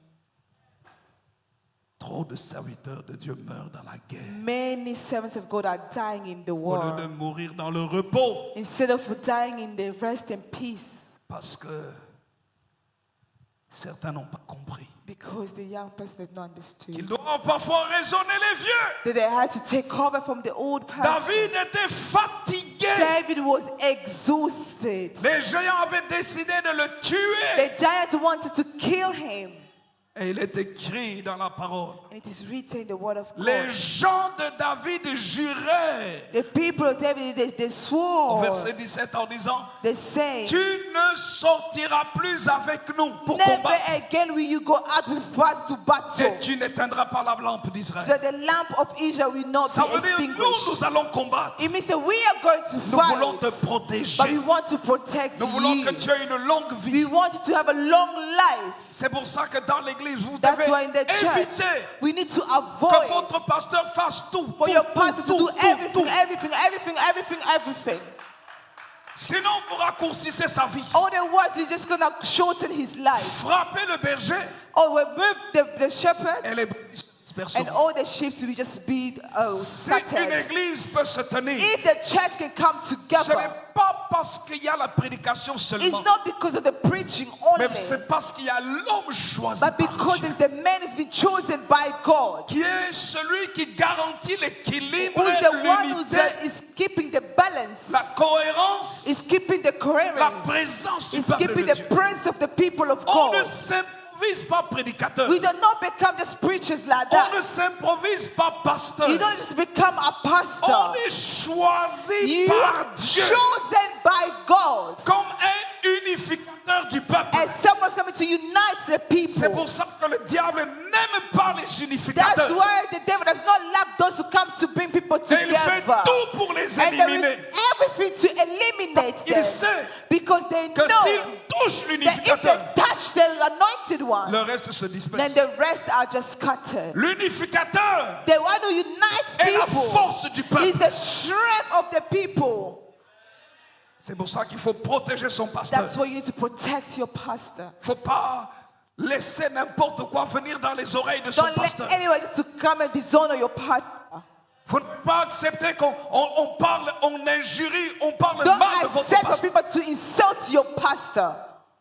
Trop de serviteurs de Dieu meurent dans la guerre. Many servants of God are dying in the Au lieu war de mourir dans le repos. instead of dying in the rest and peace, Parce que certains n'ont pas compris because the young person did not understand qu'ils doivent parfois raisonner les vieux. that they had to take cover from the old person. David était fatigué. David was exhausted. Les géants avaient décidé de le tuer. The giant wanted to kill him. Et il est écrit dans la parole. And it is written in the word of Les God. gens de David jurèrent. The people of David, they Au swore. verset 17 en disant, They say, tu ne sortiras plus avec nous pour never combattre. again will you go out with us to battle. Et tu n'éteindras pas la lampe d'Israël. So the lamp of Israel will not Ça be veut dire, extinguished. nous allons combattre. It means that we are going to Nous voulons fight, te but we protéger. want to protect Nous voulons you. que tu aies une longue We vie. want you to have a long life. C'est pour ça que dans l'église, vous That's devez why in the church, éviter we need to que avoid votre pasteur fasse tout. for tout, your tout, pastor to tout, do tout, everything, tout. everything. Sinon, vous raccourcissez sa vie. Otherwise, you're just going to shorten his life. Frappez le berger Or we move the shepherd, et les brebis se disperseront. and all the sheep will just be Si une scattered. église peut se tenir, If the church can come ce together, n'est pas parce qu'il y a la prédication it's seulement, not because of the preaching mais only, c'est parce qu'il y a l'homme choisi but par because Dieu, it's the man who's been chosen by God, qui est celui qui garantit l'équilibre, who's the one who l'unité, is keeping the balance, la cohérence, is keeping the la coherence, présence du is peuple keeping de the Dieu. presence of the people of On ne God. s'improvise pas prédicateur. We do not become just preachers like On ne that. s'improvise pas pasteur. You don't just become a On pastor. est choisi You par are Dieu chosen by God. comme un unificateur du peuple. And someone's coming to unite the C'est people. pour ça que le diable n'aime pas les That's unificateurs. why the devil does not like those who come to bring people Et il fait together. tout pour les And there éliminer. is everything to eliminate Il them. sait Because they que know s'il touche that if l'unificateur, they touch the anointed one, le reste se then disperse. the rest are just scattered. L'unificateur The one who unites est la people force du is peuple. the strength of the people. C'est pour ça qu'il faut protéger son pasteur. That's why you need to protect your pastor. Il ne faut pas laisser n'importe quoi venir dans les oreilles de son Don't let pasteur. anyone just to come and dishonor your pastor. Vous ne pouvez pas accepter qu'on parle, on injurie, on parle Don't mal de votre accept for pasteur. people to insult your pastor.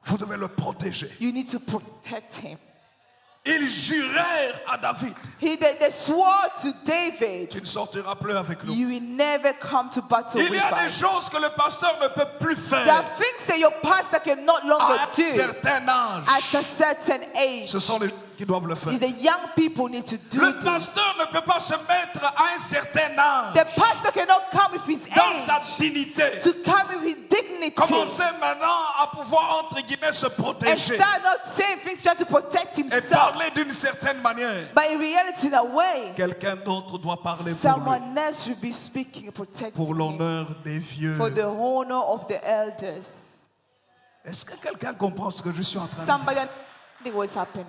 Vous devez le protéger. You need to protect him. Ils jurèrent à David, They swore to David, tu ne sortiras plus avec nous. you will never come to battle Il with y a des us. choses que le pasteur ne peut plus There are faire things that your pastor can no longer à un do certain âge. at a certain age. Ce sont les gens qui doivent le faire. It's the young people need to do Le this. pasteur ne peut pas se mettre à un certain âge The pastor cannot come with his dans sa age dignité. to come with his dignity Commencez maintenant à pouvoir, entre guillemets, se and protéger start not saying things trying to protect et himself. parler d'une certaine manière. But in reality, in a way, Quelqu'un d'autre doit parler pour lui, someone else should be speaking and protecting pour him l'honneur des vieux. for the honor of the elders. Est-ce que quelqu'un comprend ce que je suis en train de dire? Somebody understanding what's happening.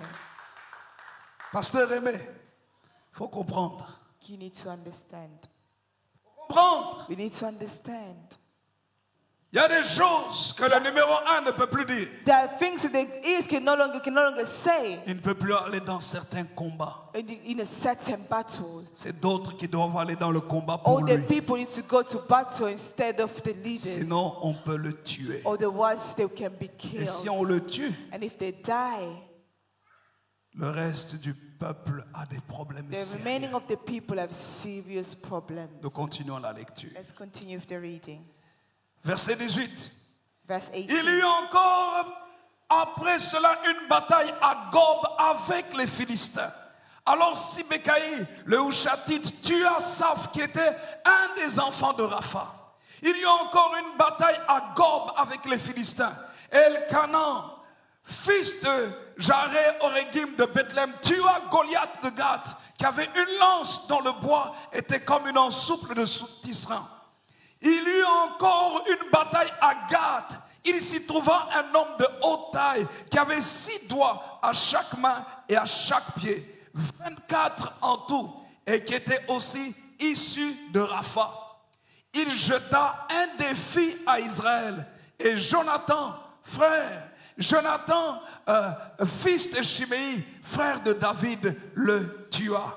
Pasteur Aimé, il faut comprendre. You need to understand. Comprendre. We need to understand. Il y a des choses que le numéro 1 ne peut plus dire. There are things that the ears can no longer say Il ne peut plus aller dans certains combats. in a certain battles. C'est d'autres qui doivent aller dans le combat pour All the lui. people need to go to battle instead of the leaders. Sinon, on peut le tuer. Otherwise, they can be Et si on killed. le tue, And if they die, le reste du peuple a des problèmes The sérieux. remaining of the people have serious problems. Nous continuons la lecture. Let's continue with the reading. Verset 18. Verse 18. Il y eut encore après cela une bataille à Gob avec les Philistins. Alors Sibécaï, le Hushatite, tua Saph qui était un des enfants de Rapha. Il y eut encore une bataille à Gob avec les Philistins. Elkanan, fils de Jaré Orégim de Bethléem, tua Goliath de Gath, qui avait une lance dont le bois était comme une ensouple de tisserand. Il y eut encore une bataille à Gath. Il s'y trouva un homme de haute taille qui avait 6 doigts à chaque main et à chaque pied, 24 en tout, et qui était aussi issu de Rapha. Il jeta un défi à Israël, et Jonathan, fils de Shimei, frère de David, le tua.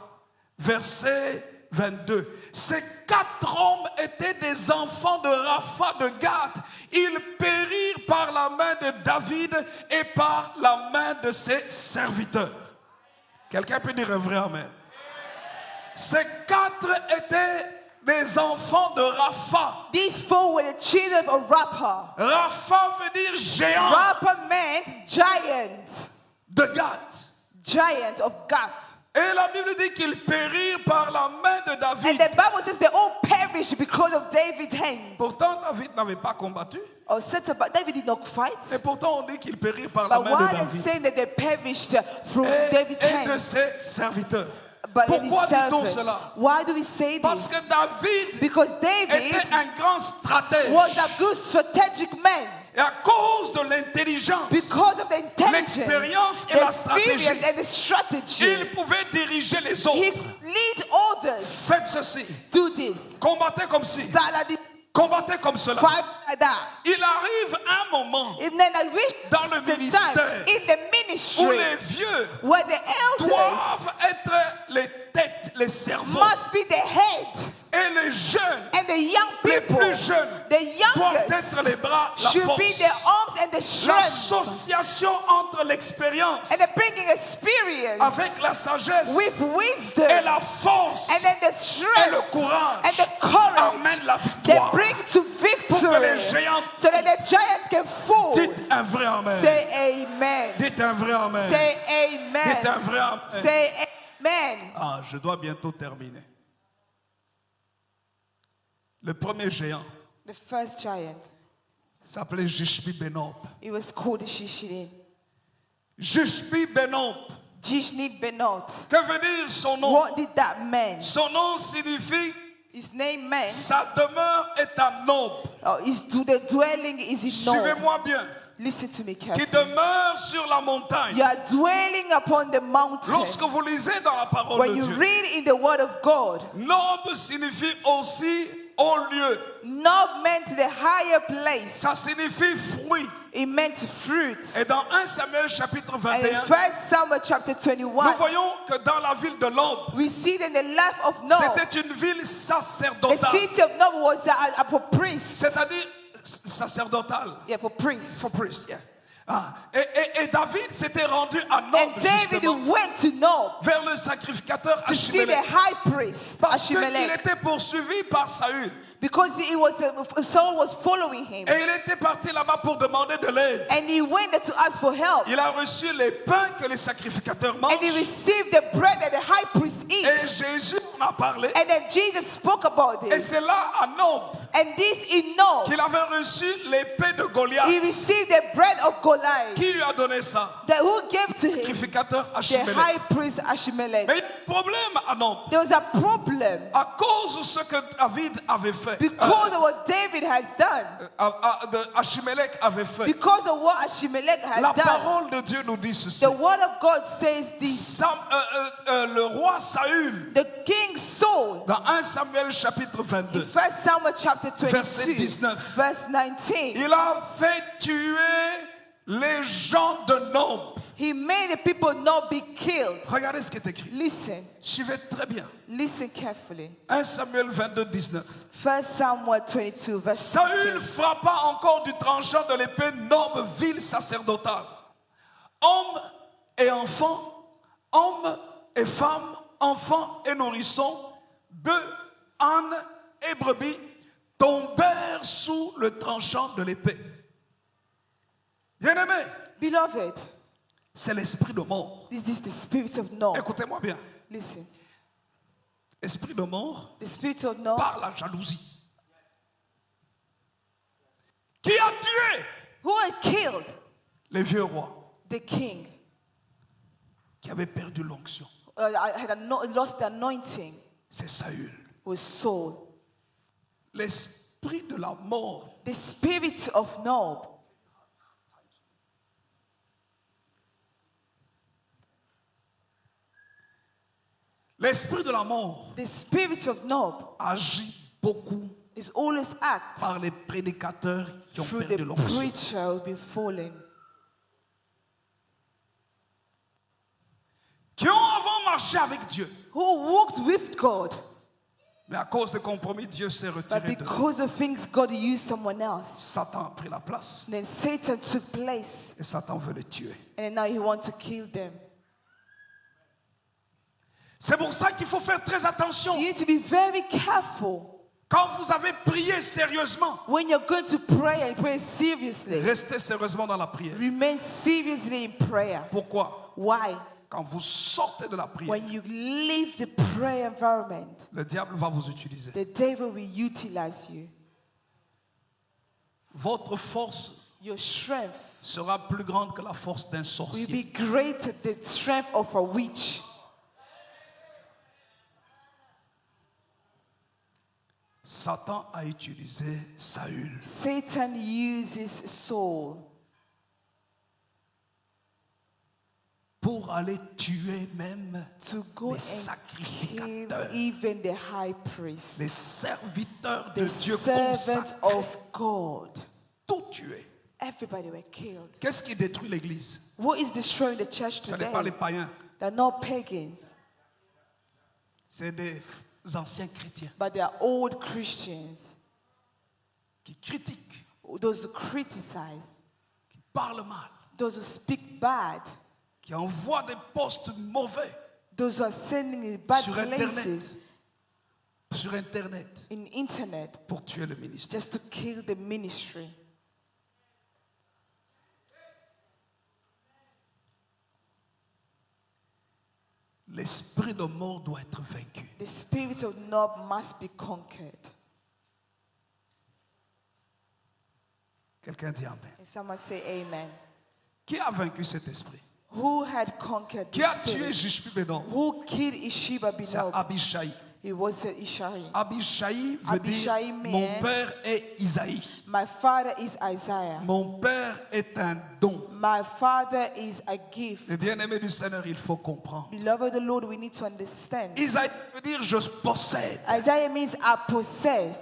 Verset 22. Ces 4 hommes étaient des enfants de Rapha de Gath. Ils périrent par la main de David et par la main de ses serviteurs. Quelqu'un peut dire un vrai amen. Ces 4 étaient des enfants de Rapha. These 4 were the children of Rapha. Rapha veut dire géant. Rapha meant giant. De Gath. Giant of Gath. Et la Bible dit qu'ils périrent par la main de And David. the Bible says they all perished because of David's hand. Pourtant, David n'avait pas combattu. Or said about David did not fight. Et pourtant, on dit qu'ils périrent par la But main de why they David. saying that they perished through David's Et de hand? ses serviteurs. But Pourquoi his dit-on servants. cela? Why do we say Parce this? que David Because David était un grand stratège. was a good strategic man. Et à cause de l'intelligence, Because of the intelligence, l'expérience et the la stratégie, experience and the strategy, il pouvait diriger les he autres. lead others. Faites ceci. Do this. Combattez comme ci. Start like this. Combattez comme cela. Fight like that. Il arrive un moment And then I wish dans le the ministère time in the où ministry les vieux where the elders doivent être les têtes, les cerveaux. must be the head Et les jeunes, and the young les people, plus jeunes, the doivent youngest être les bras, la should be force. the arms and the strength. L'association entre l'expérience And the bringing experience avec la sagesse with wisdom et la force and then the et le strength courage and the courage amène la they victoire. bring to Pour que les victory géants, so that the giants can fall. dites un vrai amen. Say amen. Dites un vrai amen. Say Dites un amen. vrai amen. Say amen. Ah, je dois bientôt terminer. Le premier géant The first giant, s'appelait Jishbi Benob. it was called Shishirin. Jishbi Benob. Jishnit Benot. Que veut dire son nom? What did that mean? Son nom signifie His name meant, sa demeure est à Nob. is to the dwelling is in Nob. Suivez-moi bien. Listen to me Qui carefully. demeure sur la montagne. You are dwelling upon the mountain. Lorsque vous lisez dans la parole When de you Dieu, read in the word of God, Nob signifie aussi haut lieu. Nob meant the higher place. Ça signifie fruit. It meant fruit. Et dans 1 Samuel chapitre And in 21, 1 Samuel chapter 21, nous voyons que dans la ville de Nob, we see that the life of Nob, c'était une ville the sacerdotale. city of Nob was a priest. C'est-à-dire sacerdotale. Yeah, for priest. For priest, yeah. Ah, et David s'était rendu à Nob, And David justement, went to Nob vers le sacrificateur to see the Achimelech. high priest, Parce qu'il Achimelech, était poursuivi par Saül. because Saul was following him. Et il était parti là-bas pour demander de l'aide. And he went there to ask for help. Il a reçu les pains que les sacrificateurs And he mangent. received the bread that the high priest Et eats. Jésus en a parlé. And then Jesus spoke about Et this. c'est là, à Nob, And this in Nob, qu'il avait reçu l'épée de he Goliath. received the bread of Goliath. Qui lui a donné ça? That who gave to him? Sacrificateur The Achimelech. high priest Achimelech. Mais il y a un problème à Nob. There was a problem À cause de ce que David avait fait. because of what David has done. Achimelech avait fait. Because of what Achimelech has La done. parole de Dieu nous dit ceci. The word of God says this. Le roi Saül, The king Saul, dans 1 Samuel chapitre 22, 1 Samuel chapter Verset 22, 19. verse 19, il a fait tuer les gens de Nob. he made the people not be killed. Regardez ce qui est écrit. Listen, Suivez très bien. listen carefully. 1 Samuel 22, 19. 1 Samuel 22, verse Saül 19. frappa encore du tranchant de l'épée Nob, ville sacerdotale. Hommes et enfants, hommes et femmes, enfants et nourrissons, bœufs, ânes et brebis tombèrent sous le tranchant de l'épée. Bien-aimés, Beloved, c'est l'esprit de mort. this is the spirit of Nob. Écoutez-moi bien. Listen, Esprit de mort the spirit of Nob par la jalousie. Qui a tué who had killed les vieux rois the king, qui avaient perdu l'onction? lost the anointing, C'est Saül. was Saul. L'esprit de la mort The spirit of Nob L'esprit de la mort the spirit of Nob agit beaucoup is always act par les prédicateurs qui ont through perdu the l'onction. preacher who will be fallen, Qui ont avant marché avec Dieu. who walked with God, Mais à cause des compromis, Dieu s'est but retiré de because of things, God used someone else. Satan a pris la place. Then Satan took place, Et Satan veut le tuer. and now he wants to kill them. C'est pour ça qu'il faut faire très attention. You need to be very careful Quand vous avez prié sérieusement, when you're going to pray and pray seriously. restez sérieusement dans la prière. Remain seriously in prayer. Pourquoi? Why? Quand vous sortez de la prière, When you leave the prayer environment, le diable va vous utiliser. the devil will utilize you. Votre force Your strength sera plus grande que la force d'un will sorcier. be greater than the strength of a witch. Satan a utilisé Saül Satan uses Saul pour aller tuer même to go les and kill sacrificateurs, even the high priest, les serviteurs the de Dieu servants consacrés. of God. Tout tuer. Everybody were killed. Qu'est-ce qui détruit l'église? What is destroying the church Ce n'est pas les today? païens, They're not pagans, c'est des anciens chrétiens but they are old Christians. qui critiquent, Those who criticize, qui parlent mal, those who speak bad, qui envoient des posts mauvais those who are sending in bad sur places Internet in internet pour tuer le ministère. just to kill the ministry. L'esprit de mort doit être vaincu. The spirit of Nob must be conquered. Quelqu'un dit Amen. And someone say amen. Qui a vaincu cet esprit? Who had conquered Qui the a tué spirit? Jishbi-Benob? Who killed Ishiba C'est Benob? Abishai. It was Ishai. Abishai veut dire Abishai means- mon père est Isaïe. My father is Isaiah. Mon père est un don. My father is a gift. Les bien-aimés du Seigneur, il faut comprendre. Beloved of the Lord, we need to understand. Isaïe veut dire je possède. Isaiah means I possess.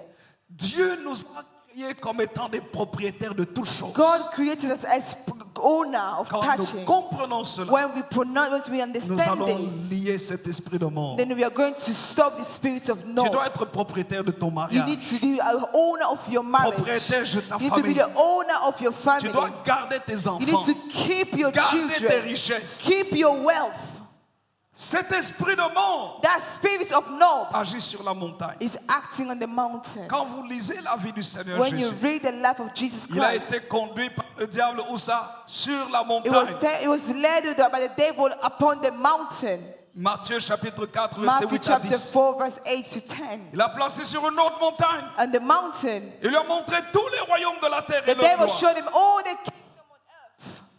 Dieu nous a créés comme étant des propriétaires de toutes choses. God created us as owner of Quand nous touching. comprenons cela, When we pronounce, when we nous understand allons this, lier cet esprit de mort. then we are going to stop the spirit of Tu no. dois être propriétaire de ton You need mariage. to be an owner of your marriage. Propriétaire de ta You need to be famille. the owner of your Tu family. dois garder tes You need enfants. to keep your Garder tes children. richesses. Keep your wealth. Cet esprit de mort That spirit of no agit sur la montagne. is acting on the mountain. Quand vous lisez la vie du Seigneur When you Jésus, read the life of Jesus il a Christ, été conduit par le diable où ça? Sur la it montagne. was led by the devil upon the mountain. Matthieu chapitre 4 verset Matthew 8 à chapter 10. 4 verse 8 to 10. Il a placé sur une autre montagne. On the mountain, Il lui a montré tous les royaumes de la terre et the leur devil gloire. showed him all the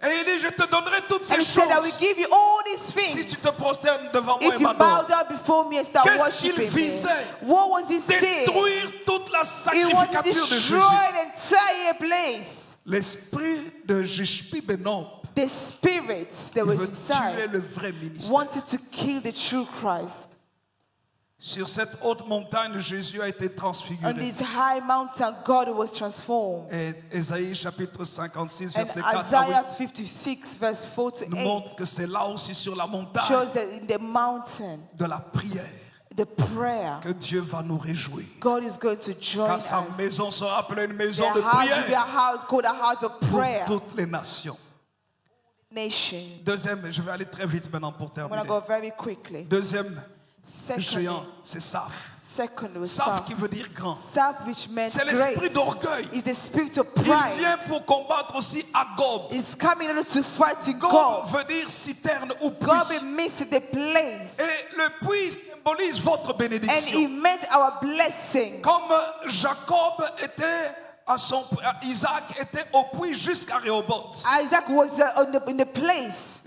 Et il dit, je te donnerai toutes and ces he said, I will choses give you all these si tu things te prosternes devant moi et if you bow m'adores. down before me and start Qu'est-ce qu'il worshiping me. visait? What was he saying? Détruire toute la He wanted to sacrificature de destroy Jésus. the entire place. L'esprit de Jishbi-Benob, The spirits that il was veut tuer inside le vrai ministère. wanted to kill the true Christ. Sur cette haute montagne, Jésus a été On transfiguré. this high mountain, God was transformed. Et Ésaïe chapitre 56, And verset 4 à Isaiah 8 56 verse 4 to nous 8 montre que c'est là aussi sur la montagne shows that in the mountain, de la prière the prayer, que Dieu va nous réjouir. God is going to join Car us. sa maison sera appelée une maison Their de house will be a prière house called a house of pour prayer toutes les nations. nation. Deuxième, je vais aller très vite maintenant pour I'm going terminer. to go very quickly. Deuxième Secondly, géant, c'est Saph. second was Saph Saf. qui veut dire grand. Saf, which meant C'est l'esprit great, d'orgueil. is the spirit of Il pride. vient pour combattre aussi Agob. It's coming in order to fight in Gob God. veut dire citerne ou puits. God means the place. Et le puits symbolise votre And bénédiction. it meant our blessing. Comme Jacob était Isaac était au puits jusqu'à Rehoboth. Isaac was in the place.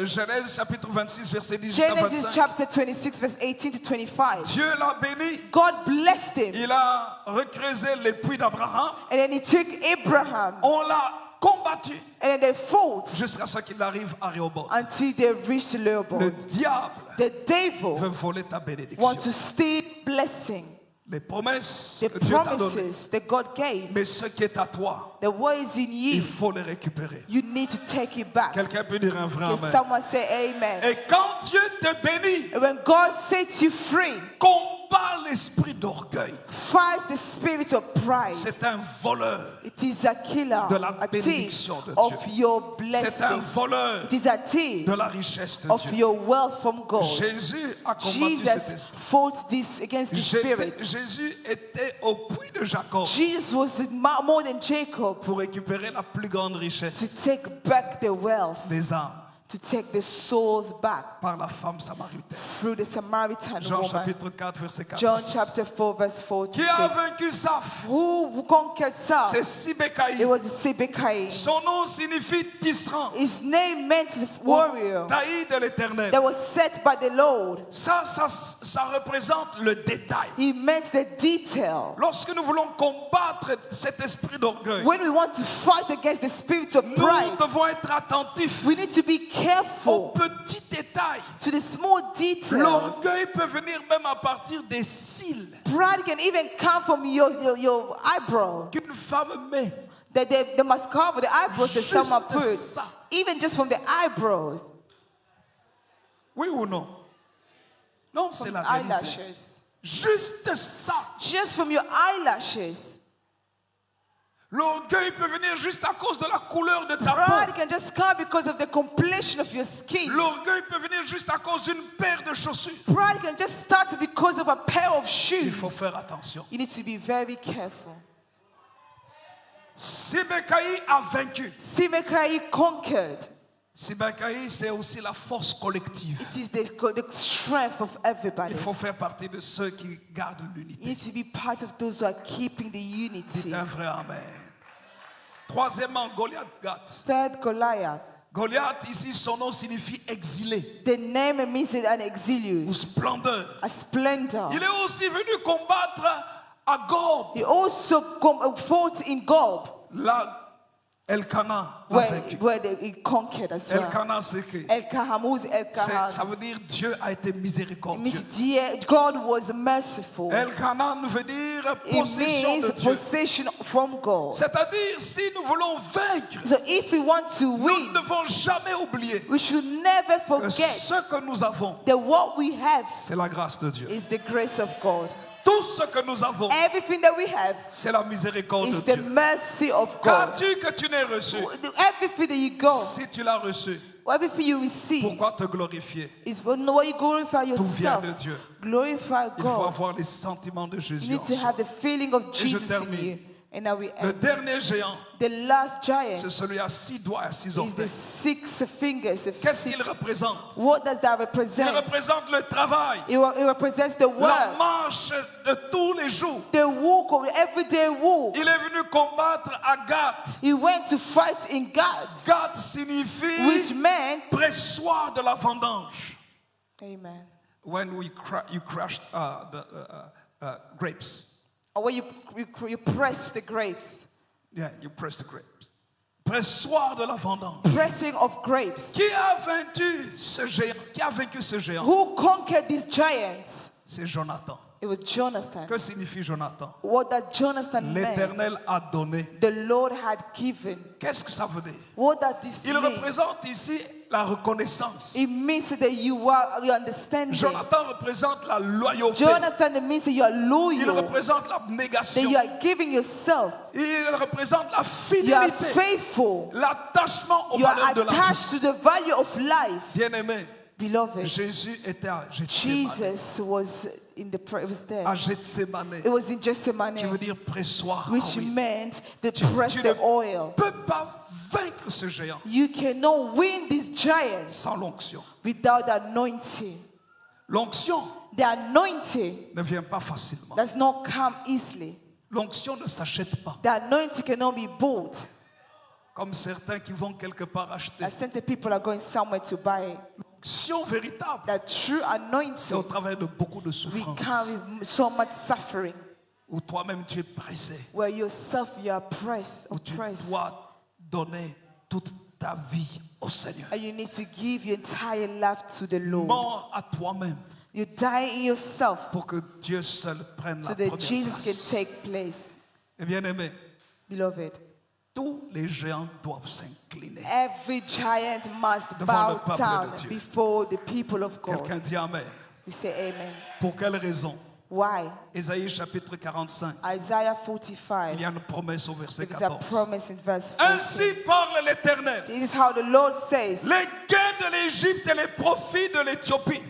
Genèse chapitre 26 verset 18 à Genesis 25. chapter 26 verse 18 to 25. Dieu l'a béni. God blessed him. Il a recreusé les puits d'Abraham. And then he took Abraham. On l'a combattu And then they fought jusqu'à ce qu'il arrive à Rehoboth. until they reached Le Rehoboth. diable The devil veut voler ta bénédiction. wants to steal blessing. Les promesses The que Dieu t'a données. promises that God gave. Mais ce qui est à toi, The what is in il you, faut les récupérer. you need to take it back. Quelqu'un peut dire un vrai Can amen. someone say amen? Et quand Dieu te bénit, And when God sets you free, combat l'esprit d'orgueil. fight the spirit of pride. C'est un voleur. It is a killer, De la a thief bénédiction de of Dieu. your C'est un blessing. voleur It is a thief de la richesse de of Dieu. your wealth from God. Jésus a combattu cet Jesus esprit. fought this against the spirit. Jésus était au puits de Jacob Jesus was more than Jacob pour récupérer la plus grande to richesse take back the wealth, des âmes to take the souls back par la femme samaritaine. through the Samaritan Jean woman. chapitre 4 verset 4 à John 6. chapter 4 verse 4 to Qui a 6. vaincu Saph? Who conquered Saul? C'est Sibécaï. It was Sibekai. Son nom signifie tisserand, His name meant warrior taillis de l'Éternel. that was set by the Lord. Ça représente le détail. He meant the detail. Lorsque nous voulons combattre cet esprit d'orgueil, When we want to fight against the spirit of nous pride, devons être attentifs we need to be aux careful petits détails. to the small details. L'orgueil peut venir même à partir des cils Pride can even come from your eyebrow. qu'une femme met. They must cover the eyebrows that Juste someone put. ça. Even just from the eyebrows. Oui ou non? Non, c'est From la vérité. eyelashes. Juste ça. Just from your eyelashes. L'orgueil peut venir juste à cause de la couleur de ta Pride peau. can just come because of the complexion of your skin. L'orgueil peut venir juste à cause d'une paire de chaussures. Pride can just start because of a pair of Il shoes. faut faire attention. You need to be very careful. Sibécaï a vaincu. Sibekai conquered. Sibécaï, c'est aussi la force collective. It is the strength of everybody. Il faut faire partie de ceux qui gardent You l'unité. need to be part of those who are keeping the unity. C'est un vrai amen. Troisièmement, Goliath. Third, Goliath. Goliath, ici, son nom signifie exilé The name means an ou exilius, splendeur. a splendor. Il est aussi venu combattre à Gob. He also fought in Gob, Là, Elkanah a vaincu. where he conquered as well. Elkanah, c'est que Elkahamuz, ça veut dire Dieu a été It means miséricordieux. God was merciful. Elkanah veut dire It possession de means Dieu. possession from God. C'est-à-dire, si nous voulons vaincre, So if we want to nous ne win, devons jamais oublier we should never que forget ce que nous avons, that what we have c'est la grâce de Dieu. is the grace of God. Tout ce que nous avons, Everything that we have c'est la miséricorde de is the Dieu. mercy of God. Qu'as-tu que tu n'aies reçu? Everything that you go, Si tu l'as reçu, everything you receive, pourquoi te glorifier? is when you glorify Tout vient yourself. de Dieu. Glorify Il faut God. avoir les sentiments de You Jésus need en to soi. have the feeling of je Jesus in termine. you. And now we Le end. dernier géant, The last giant c'est celui à 6 doigts et à 6 is the orteils. 6 fingers. Qu'est-ce qu'il représente? What does that Il represent? représente le travail, It represents the la work, marche de tous les jours. the walk of everyday walk. Il est venu combattre à Gath. He went to fight in God, Gath signifie which meant, pressoir de la vendange. amen. When you crushed the grapes. Or when you press the grapes, Yeah, you press the grapes. Pressoir de la vendange. pressing of grapes. Qui a vaincu ce géant? Qui a vaincu ce géant? Who conquered these giants? C'est Jonathan. It was Jonathan. Que signifie Jonathan? What that Jonathan meant, L'Éternel a donné. the Lord had given. Qu'est-ce que ça veut dire? What that this Il means, représente ici la reconnaissance. it means that you understand. Jonathan représente la loyauté. Jonathan, it means that you are Il loyal, représente that l'abnégation. you are giving yourself, Il représente la you are fidélité. faithful, L'attachement aux you are valeurs de la vie. attached to the value of life. Bien-aimé, Beloved, Jésus était à Gethsemane. Jesus was there. À Gethsemane, It was in Gethsemane, qui veut dire pressoir. which Ah oui. meant to press Tu the ne oil. peux pas vaincre ce géant You cannot win these giants sans l'onction. without the anointing. L'onction The anointing ne vient pas facilement. does not come easily. L'onction ne s'achète pas. The anointing cannot be bought. Comme certains qui vont quelque part acheter. As certain people are going somewhere to buy it. L'onction véritable, The true c'est au anointing, travers de beaucoup de we souffrances. come with so much suffering, Où toi-même tu es pressé. where yourself you are oppressed, Où tu oppressed, dois donner toute ta vie au Seigneur. and you need to give your entire life to the Lord. Mort à toi-même You die in yourself pour que Dieu seul prenne so la that première Jesus can place. take place. Et bien aimé, Beloved, tous les géants doivent s'incliner. every giant must Devant le bow peuple down de Dieu. before the people of God. Quelqu'un dit Amen. We say amen. Pour quelle raison? Why? Ésaïe chapitre 45. Isaiah Il 45. y a une promesse au verset There is a 14. promise in verse Ainsi 14. parle l'Éternel. This is how the Lord says, Les gains de l'Égypte et les profits de l'Éthiopie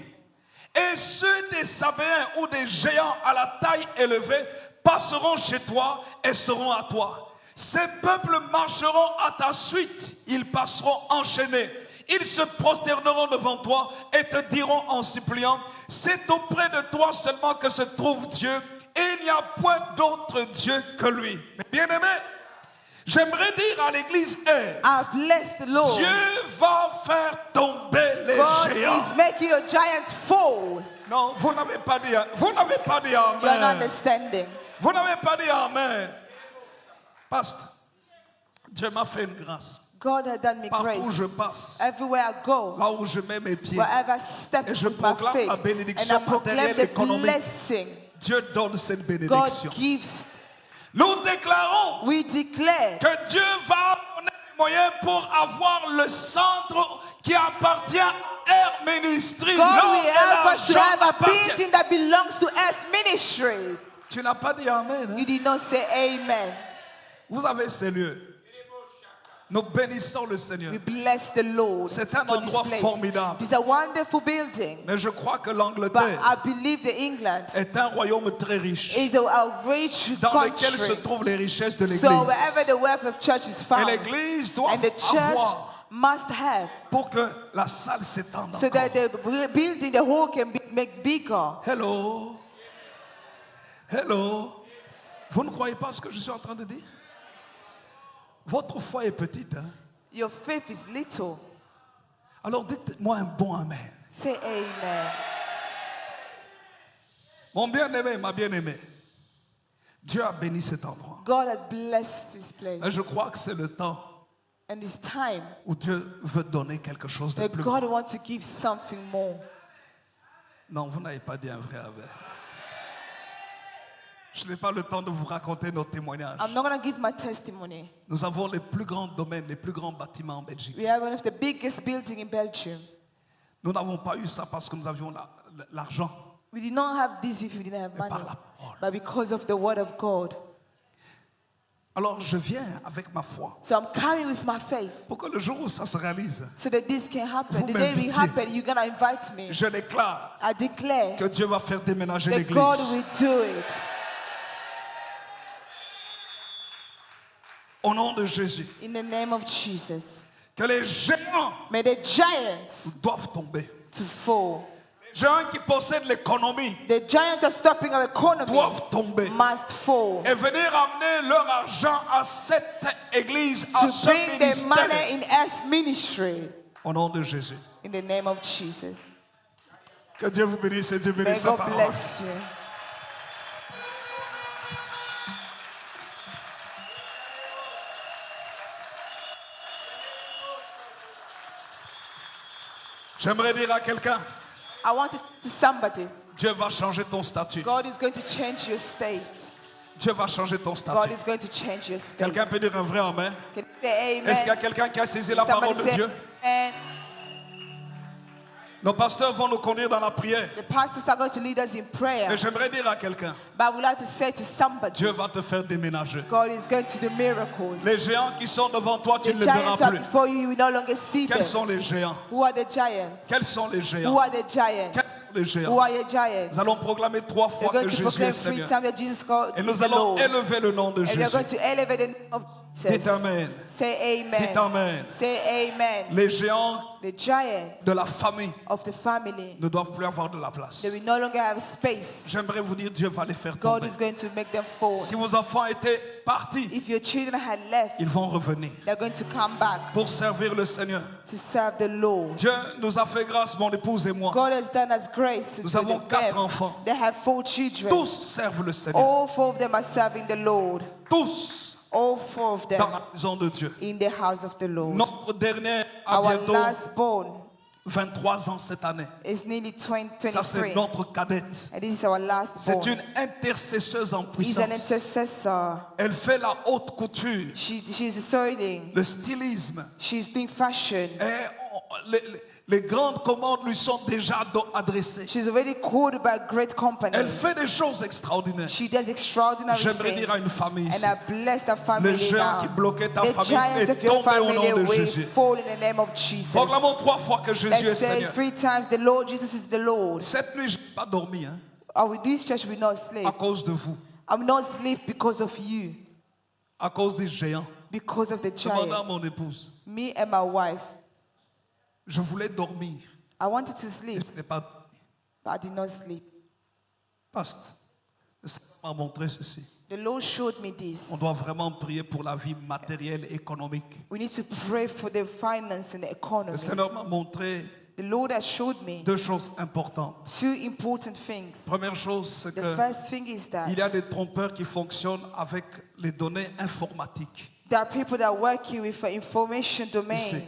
et ceux des Sabéens ou des géants à la taille élevée passeront chez toi et seront à toi. Ces peuples marcheront à ta suite, ils passeront enchaînés. Ils se prosterneront devant toi et te diront en suppliant, c'est auprès de toi seulement que se trouve Dieu et il n'y a point d'autre Dieu que lui. Mais bien aimé, j'aimerais dire à l'église, I bless the Lord. Dieu va faire tomber les God géants. is making your giants fall. Non, vous n'avez pas dit Amen. You are not understanding. Vous n'avez pas dit Amen. Pasteur, Dieu m'a fait une grâce. God has done me Partout où grace. je passe, Everywhere I go, là où je mets mes pieds, wherever I step Et je with my proclame faith, la and bénédiction I proclaim matérielle, the économique. blessing Dieu donne cette God bénédiction. gives. Nous déclarons We declare que Dieu va donner les moyens pour avoir le centre qui appartient à Air Ministry. God Là will où help us to l'argent have a appartient. building that belongs to us ministries. Tu n'as pas dit Amen. Hein? You did not say amen. Vous avez ces lieux. Nous bénissons le Seigneur. We bless the Lord. C'est un for this endroit place. formidable. It's a wonderful building. Mais je crois que But l'Angleterre I believe that England est un royaume très riche is a rich dans lequel se country. trouvent les richesses de l'Église. So wherever the wealth of church is Et found, l'Église doit and the church avoir must have, pour que la salle s'étende so encore. that the building, the hall can be make bigger. Hello. Hello. Vous ne croyez pas ce que je suis en train de dire? Votre foi est petite. Hein? Your faith is little. Alors dites-moi un bon Amen. Say amen. Mon bien-aimé, ma bien-aimée, Dieu a béni cet endroit. God has blessed this place. Et je crois que c'est le temps And it's time où Dieu veut donner quelque chose de that plus God grand. wants to give something more. Non, vous n'avez pas dit un vrai Amen. Je n'ai pas le temps de vous raconter nos témoignages. I'm not going to give my testimony. Nous avons les plus grands domaines, les plus grands bâtiments en Belgique. We have one of the biggest buildings in Belgium. Nous n'avons pas eu ça parce que nous avions l'argent, We did not have this if we didn't have mais par money, la parole. but because of the word of God. Alors je viens avec ma foi So I'm coming with my faith pour que le jour où ça se réalise, so that this can happen. Vous The day it m'invitez. happen, you're going to invite me. je déclare I declare que Dieu va faire déménager that God l'église. will do it. Au nom de Jésus, In the name of Jesus. que les géants May the giants doivent tomber. to fall. Les géants qui possèdent l'économie The giants are stopping our economy doivent tomber must fall. et venir amener leur argent à cette église, à To ce bring the money ministère. in us ministry. Au nom de Jésus. In the name of Jesus. Que Dieu vous bénisse et Dieu May bénisse sa God parole. bless you. J'aimerais dire à quelqu'un, I want to somebody. Dieu va changer ton statut. God is going to change your state. Dieu va changer ton God statut. is going to change your state. Quelqu'un peut dire un vrai amen? Can you say amen? Est-ce qu'il y a quelqu'un qui a saisi la parole Somebody de say Dieu? amen. Nos pasteurs vont nous conduire dans la prière. The pastors are going to lead us in prayer. Mais j'aimerais dire à quelqu'un, But I would like to say to somebody, Dieu va te faire déménager. God is going to do miracles. Les géants qui sont devant toi, tu The ne les verras giants are plus. before you, you will no longer see them. Quels sont les géants? Who are the giants? Quels sont les Who géants? are the giants? Quels sont les Who géants? are your giants? Nous allons proclamer 3 fois We're que going to Jésus proclaim est 3 Seigneur. times that Jesus called Et is nous the allons Lord. élever le nom de And we are Jésus. going to elevate the name of Jesus. Dites amen. Say amen. Dites amen. Say amen. Les géants The giants de la famille of the family, ne doivent plus avoir de la place. they will no longer have space. J'aimerais vous dire, Dieu va les faire God tomber. is going to make them fall. Si vos enfants étaient partis, If your children had left, ils vont revenir they're going to come back pour servir le Seigneur. to serve the Lord. Dieu nous a fait grâce, mon épouse et moi. God has done us grace to Nous avons them. 4 enfants. They have 4 children. Tous servent le Seigneur. All 4 of them are serving the Lord. Tous All 4 of them dans la maison de Dieu. in the house of the Lord. Notre dernier a Our bientôt last born 23 ans cette année. is nearly Ça, c'est 23. notre cadette. And this is our last C'est born. une intercesseuse en He's an puissance. intercessor. Elle fait la haute couture, She's sewing. le stylisme. She's doing fashion. Et les grandes commandes lui sont déjà adressées. She's already called by great companies. Elle fait des choses extraordinaires. She does extraordinary J'aimerais things. dire à une famille ici, And I bless the family les géants now. qui bloquaient ta The famille giants est of your tombé au family nom de will Jésus. fall in the name of Jesus. Proclamons 3 fois que Jésus est Let's say Seigneur. 3 times the Lord Jesus is the Lord. Cette nuit, je n'ai pas dormi hein, This church will not sleep. à cause de vous, I will not sleep because of you, à cause des géants. because of the Demandez à giant. mon épouse. Me and my wife, Je voulais dormir. I wanted to Et sleep, je n'ai pas dormi. but I did not sleep. Pasteur, le Seigneur m'a montré ceci. The Lord showed me this. On doit vraiment prier pour la vie matérielle et économique. We need to pray for the finance and the Le economy. Seigneur m'a montré The Lord has showed me 2 choses importantes. 2 important things. Première chose, c'est The que first thing is that il y a des trompeurs qui fonctionnent avec les données informatiques. there are people that are working with the information domain Ici.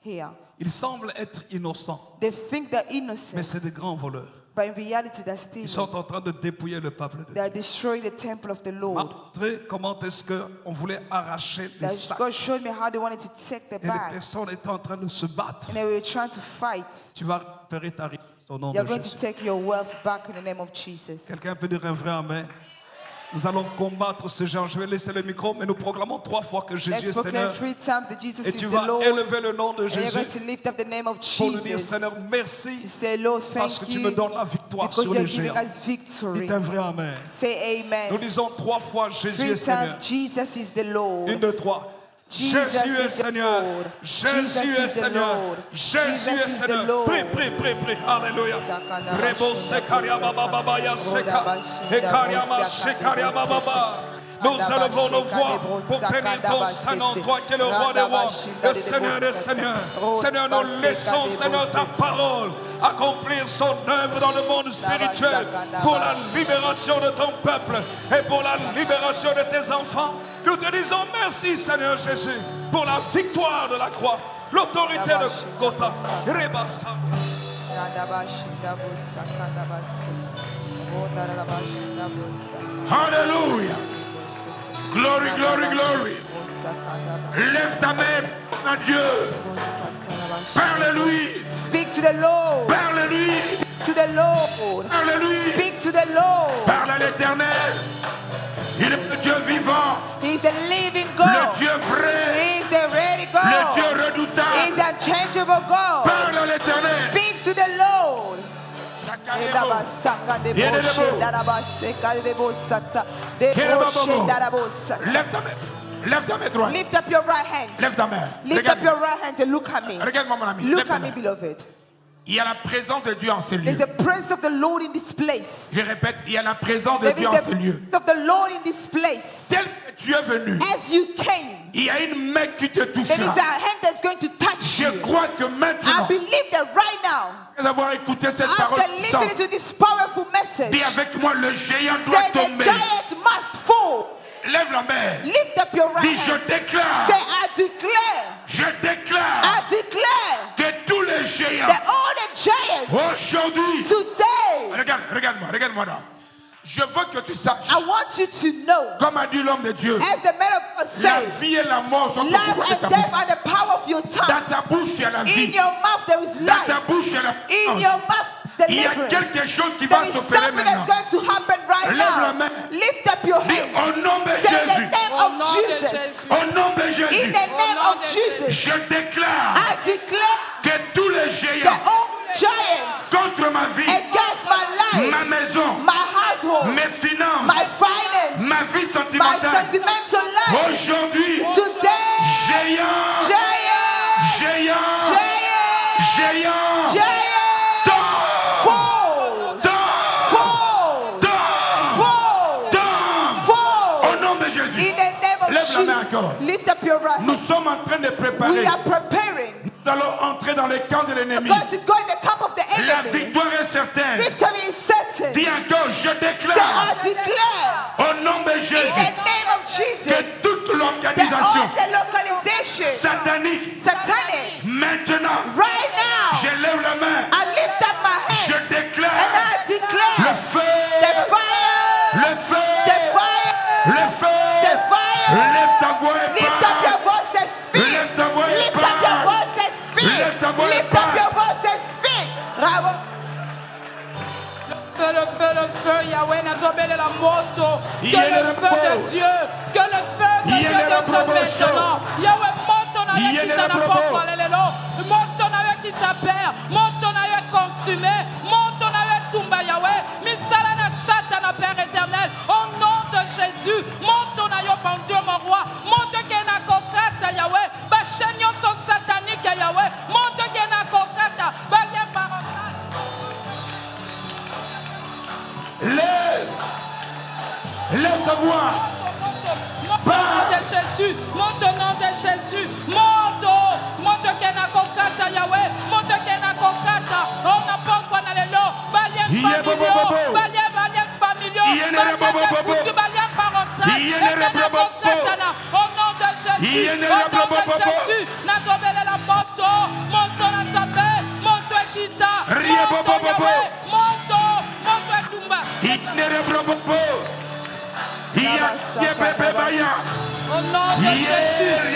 here. Ils semblent être innocents, They think they're mais innocent, c'est des grands voleurs. but in reality they're Ils stealing. sont en train de dépouiller le peuple de They Dieu. are destroying the temple of the M'a Lord. montré comment est-ce qu'on voulait arracher les That sacs. God showed me how they wanted to take the Et les bag, personnes étaient en train de se battre. and they were trying to fight. Tu vas récupérer ta richesse au nom de You're going to Jésus. take your wealth back in the name of Jesus. Quelqu'un peut dire un vrai amen. Nous allons combattre ce genre. Je vais laisser le micro, mais nous proclamons 3 fois que Jésus Let's est proclaim Seigneur. 3 times that Jesus Et is tu the vas Lord. élever le nom de And you're Jésus going to lift up the name of pour nous dire, Jesus. Seigneur, merci To say, Lord, parce que thank tu you me donnes la victoire because sur you're les giving géants. us victory. Dites un vrai amen. Say Nous amen. disons 3 fois Jésus 3 est Seigneur. times, Jesus is the Lord. 1, 2, 3. Jesus Jésus est is the Seigneur. Lord. Jésus Jesus est is the Seigneur. Lord. Jésus Jesus est is the Seigneur. Lord. Prie, prie, prie, prie. Alléluia. Rebo sekaria baba ya seka. Ekaria shekaria baba. Nous élevons nos voix pour bénir ton Saint-Nom, toi qui es le roi des rois, le Seigneur des seigneurs. Seigneur, nous laissons, Seigneur, ta parole accomplir son œuvre dans le monde spirituel pour la libération de ton peuple et pour la libération de tes enfants. Nous te disons merci, Seigneur Jésus, pour la victoire de la croix, l'autorité de Gotha. Alléluia. Glory, glory, glory. Lève ta main à Dieu. Parle-lui. Speak to the Lord. Parle-lui. To the Lord. Parle-lui. Speak to the Lord. Parle à l'Éternel. Il est le Dieu vivant. He is the living God. Le Dieu vrai. He is the ready God. Le Dieu He is redoutable. the unchangeable God. Parle à l'Éternel. Speak to the Lord. Lève ta main. Lève ta main droite. Lift up your right hand. Lève ta main. Lift up your right hand and look at me. Regarde-moi, mon ami. Look Lève ta at me, main. beloved. Il y a la présence de Dieu en ces lieux. There's the presence of the Lord in this place. Je répète, il y a la présence de There is Dieu en ces lieux. the presence of the Lord in this place. Tel que tu es venu, As you came, il y a une main qui te there is touchera. a hand that's going to touch Je you. crois que I maintenant, believe that right now, après avoir écouté cette parole after puissante, listening to this powerful message, dis avec moi, le géant doit say the tomber. giant must fall. Lève la main. Lift up your right Dis, je hand. déclare, Say, I declare, je déclare I declare que tous les géants that all the giants aujourd'hui, today, regarde, Regarde-moi là. Je veux que tu saches, I want you to know, comme a dit l'homme de Dieu, as the man of God la says, vie et la mort sont au life pouvoir de and ta death bouche. are the power of your tongue. Dans ta bouche, il y a la In vie. your mouth there is Dans ta life. bouche, il y a la In puissance. your mouth Il y a deliverance. quelque chose qui There va is s'opérer something maintenant. that's going to happen right Lève la now. main. Lift up your Dis hand. au nom de Say the Jésus. name Au of nom de Jesus. Jésus. Au nom de In Jésus. the name nom of de Jesus. Je déclare I declare que tous les the géants old giants contre ma vie, against my life, ma maison, my household, mes finances, my finance, ma vie my sentimentale, sentimental life. aujourd'hui, Today, géants, giants, géants, giants, géants, giants, dors, fall, dors, fall, dors, fall, dors. fall. Au nom de Jésus. In the name of Lève la main Jesus, encore. lift up your right Nous hand. sommes en train de We préparer. are preparing. Nous allons entrer dans le camp de l'ennemi. Going to go in the camp of the La enemy. victoire est certaine. Victory is certain. Dis encore, je Say, déclare I declare au nom de in Jésus the name of que Jesus toute that all l'organisation the localization, satanique, satanic, maintenant, right now, je lève la main, I lift up my je hand and déclare I le declare feu, the fire, le feu, the fire, le feu. the fire. Lève ta voix et Lift up your parle. voice and speak. Lève ta voix et Lift up your parle. voice and speak. Lève ta voix et Lift up parle. your voice and speak. Bravo. Le feu, Yahweh, nazobele la moto. Que Yéle le le feu pro. de Dieu, que le feu de Dieu Yéle le descende probo maintenant. Yahweh, moto na Yéle ye le kita na probo. poko alelelo. Moto na ye kita perd. Moto na ye consumé. Moto na ye tumba Yahweh. Misala na sata na Père éternel. Au nom de Jésus, moto na yo bon Dieu mon roi. Moto ke na kokata Yahweh. Ba chenyo so satanique Yahweh. Moto ke na kokata. Ba ye paroka. Lève ta voix. Monte au nom de Jésus, monte au nom de Jésus, monte kena kokata Yahweh, monte kena kokata, on n'a pas quoi dans les lots, balien familiaux, balien parental, au nom de Jésus, n'a dobele la moto, monte la tapé, monte kita, monte Yahweh, monte tumba. Au nom de Jésus,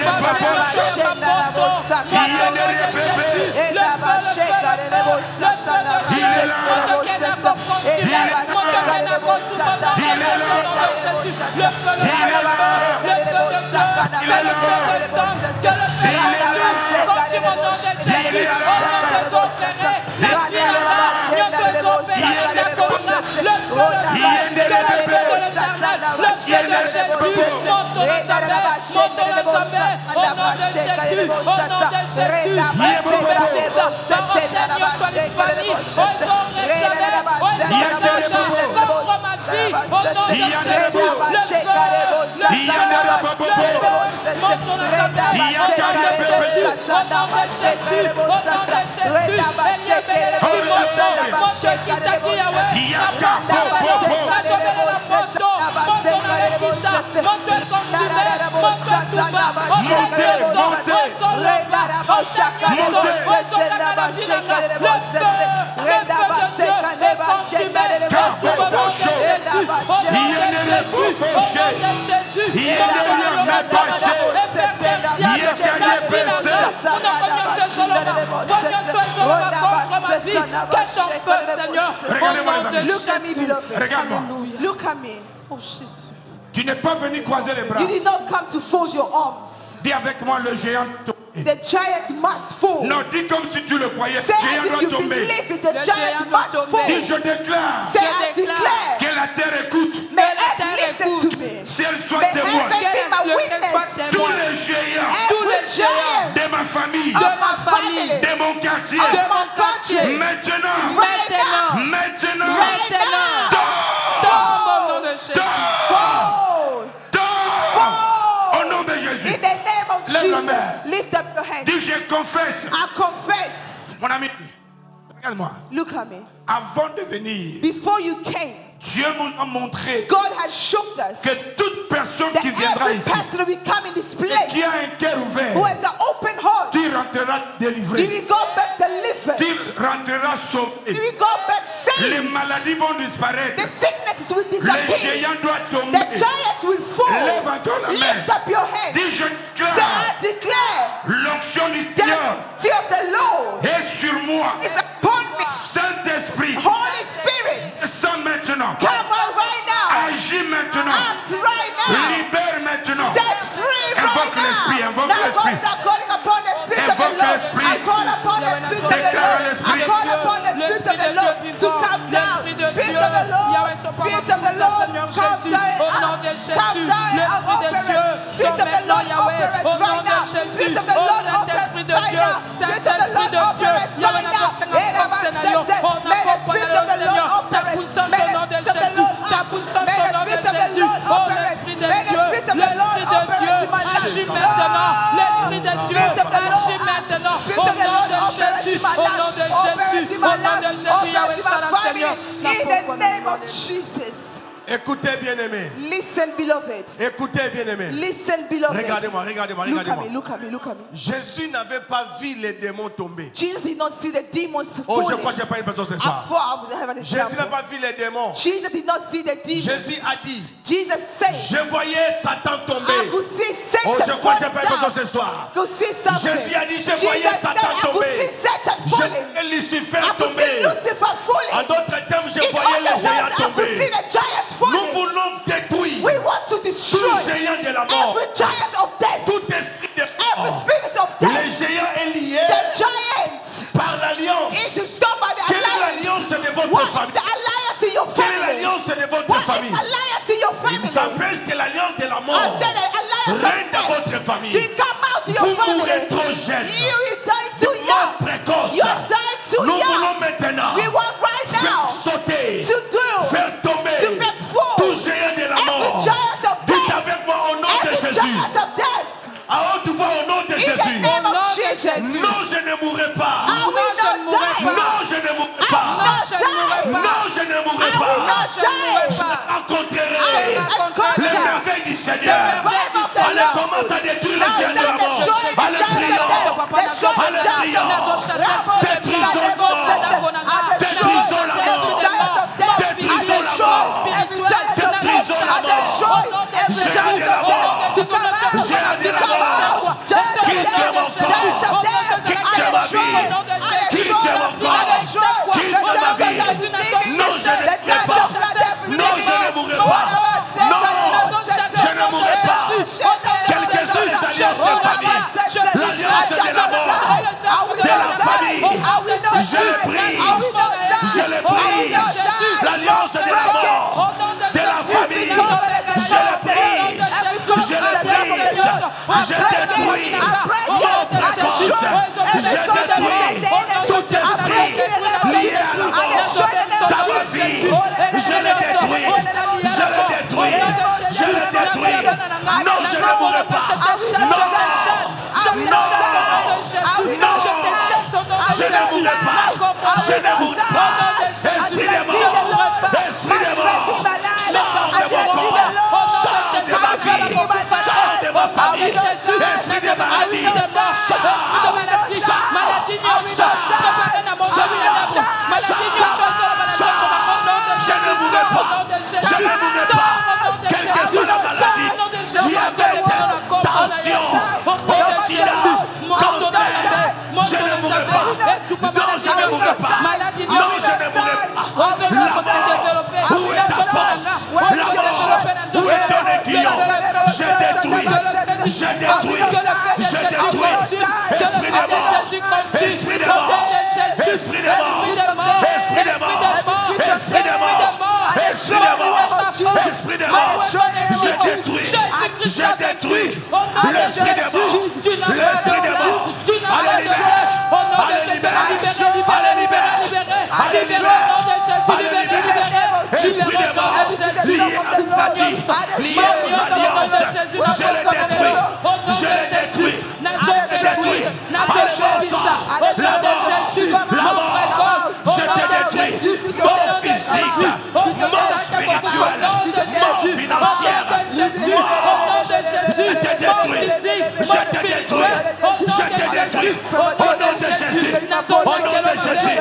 Regarde-moi. Look at me. Oh Jésus. Tu n'es pas venu croiser les bras. You did not come to fold your arms. Dis avec moi, le géant tombe. The giant must fall. Non, dis comme si tu le croyais. Say Le géant as if doit you tomber. believe it, the Le giant géant doit must tomber. fall. Dis, je déclare Say I declare. que la terre écoute. May la earth terre listen écoute. to me. Si elle soit May témoin. heaven be my Le witness. soit Tous témoin. les géants Tous les Every giant de ma famille, of ma my famille, family, de mon quartier, of de my mon quartier, country, maintenant, right now, maintenant, right now, Tombe au nom de Jésus. fall, dors au nom de in Jésus. the name of Lève la Jesus. main. Lift up your hand. Dis, je confesse. I confess. Mon ami, regarde-moi. Look at me. Avant de venir, Before you came, Dieu nous a montré God has shown us que toute personne that qui viendra every ici person will come in this et place qui a un cœur ouvert, who has the open heart, tu rentreras you délivré. will go back delivered. Tu rentrera sauvé. You will go back Les safe. maladies vont disparaître. The sicknesses will Les disappear. géants doivent The tomber. giants will fall. Lève encore la main. Lift up your head. Dis, je Say, déclare, I declare l'onction du the Seigneur authority of the Lord est sur moi. is upon me. Saint-Esprit, Holy Spirit, descends maintenant. come on right now. Agis maintenant. Act right now. Libère maintenant. Set free right Invoque l'esprit, now. invoque Now l'esprit. God, I'm calling upon the Spirit of the Invoque Lord. l'esprit. I call upon the Spirit of the Déclare Lord. I l'esprit. call upon the Spirit of the Lord to come down. Spirit of the Lord, Spirit of the Lord, come down. Come down and operate. Spirit of the Lord, operate right now. Spirit of the Lord, operate right now. Spirit of the Lord, operate right now. May the Spirit of the Lord operate. May the Spirit of the Lord operate. May the Spirit of the Lord operate. May the Spirit of the Lord operate in my life. Agis maintenant, l'Esprit de Dieu, agis maintenant, au nom de Jésus, au nom de Jésus, au nom de Jésus, Yahweh sera Seigneur. In the name of Jesus. Écoutez, bien-aimés. Listen, beloved. Écoutez, bien-aimés. Listen, beloved. Regardez-moi. Look at me, look at me, look at me. Jésus n'avait pas vu les démons tomber. Jesus did not see the demons Oh, je falling. crois que je n'ai pas une personne ce I soir. thought I would have an Jésus n'a example. pas vu les démons. Jesus did not see the demons. Jésus a dit, Jesus said, je voyais Satan I tomber. could see Oh, Satan je crois que je n'ai fall pas une personne down. ce soir. Could see something. Jésus a dit, je Jesus voyais said, Satan I could tomber. see Satan Je falling. voyais Lucifer I could see tomber. Lucifer falling. En d'autres termes, je In voyais other les géants words, I could see tomber. the giants Nous falling. voulons détruire We want to tout destroy géant de la mort. every giant of death, Tout esprit de every mort. spirit of Les death. géants est lié The giants par is l'alliance. stopped by the Quelle est alliance. l'alliance de What votre is famille? the alliance in your Quelle est family? l'alliance de votre What is famille? alliance in your Il family? s'empêche que l'alliance de la I mort said an alliance règne of dans death. votre famille. To come out to your Vous family. mourrez trop jeune. You will die too Mort young. précoce. You die too Nous young. voulons maintenant We want right faire now sauter, to do, faire tomber to make fall tout géant de la every mort. giant of Dites death. avec moi au nom de Every Jésus. giant of death. À haute voix au nom de In the Jésus. name Au of nom de Jesus. Jésus. Non, je ne mourrai pas. I will Non, je ne not mourrai die. pas. Non, je ne mourrai I pas. will Non, not je ne mourrai die. pas. Non, je ne mourrai I will pas. not Je ne mourrai die. pas. Rencontrerai I les will merveilles du Seigneur. not die. Allez, commence à détruire les géants de la mort. Allez, prions. Quelles que soient les alliances de famille, l'alliance de la mort, de la famille, je le brise, je le brise. L'alliance de la mort, de la famille, je le brise, je le brise, je détruis mort précoce, je détruis tout esprit lié à la mort dans ma vie, je le détruis, je le détruis, je le détruis. Non, je ne mourrai pas. Non, non, non, je ne mourrai pas. Je ne mourrai pas. Esprit de mort, esprit de mort, sors de mon corps, sors de ma vie, sors de ma famille. Esprit de maladie, je ne mourrai pas. Je ne mourrai pas. Quelle que soit la maladie, diabète, tension, sida, cancer, je ne mourrai pas. Non, je ne mourrai pas. Non, je ne mourrai pas. La mort, où est ta force? La mort, où est ton aiguillon? Je détruis, je détruis, je détruis. Esprit de mort, esprit de mort, esprit de mort, esprit de mort, esprit de mort, esprit de mort, esprit de mort. Je détruis, je détruis l'esprit de mort, l'esprit de mort. Allez libérer, allez libérer, allez libérer, allez libérer, allez libérer. Esprit de mort, lié à maladie, lié aux alliances, je les détruis, je les détruis, je les détruis. Allez mon sang, la mort, je te détruis, mort physique, mort spirituelle, mort financière, mort, je te détruis, je te détruis, je te détruis, au nom de Jésus, au nom de Jésus,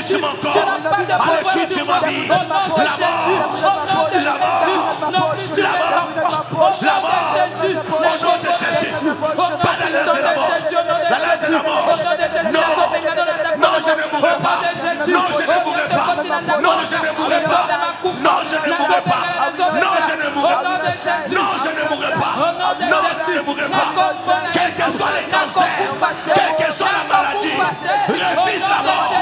quitte mon corps. Allez, quitte ma vie. La mort. La mort. La mort. Au nom de Jésus. Pas la laisse de la mort. La laisse de la mort. Non, je ne mourrai pas. Non, je ne mourrai pas. Non, je ne mourrai pas. Non, je ne mourrai pas. Non, je ne mourrai pas. Non, je ne mourrai pas. Non, je ne mourrai pas. Quels que soient les cancers, quelle que soit la maladie, refuse la mort.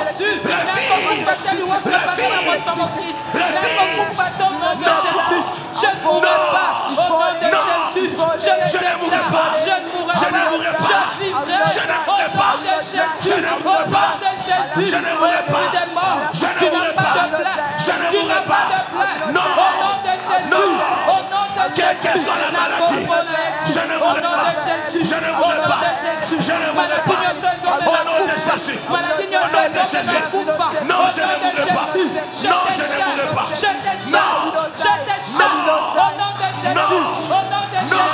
Je ne mourrai pas. Au nom de Jésus. Je ne mourrai pas. Je ne mourrai pas. Je ne mourrai pas. Je ne mourrai pas. Je ne mourrai pas. Je ne mourrai pas. Je ne mourrai pas. Non. Non. Quelle que soit la maladie, je ne mourrai pas. Je ne mourrai pas. Je ne mourrai pas. Au nom de Jésus. Au nom de Jésus. Non, je ne mourrai pas. Non, je ne mourrai pas. Non. Non.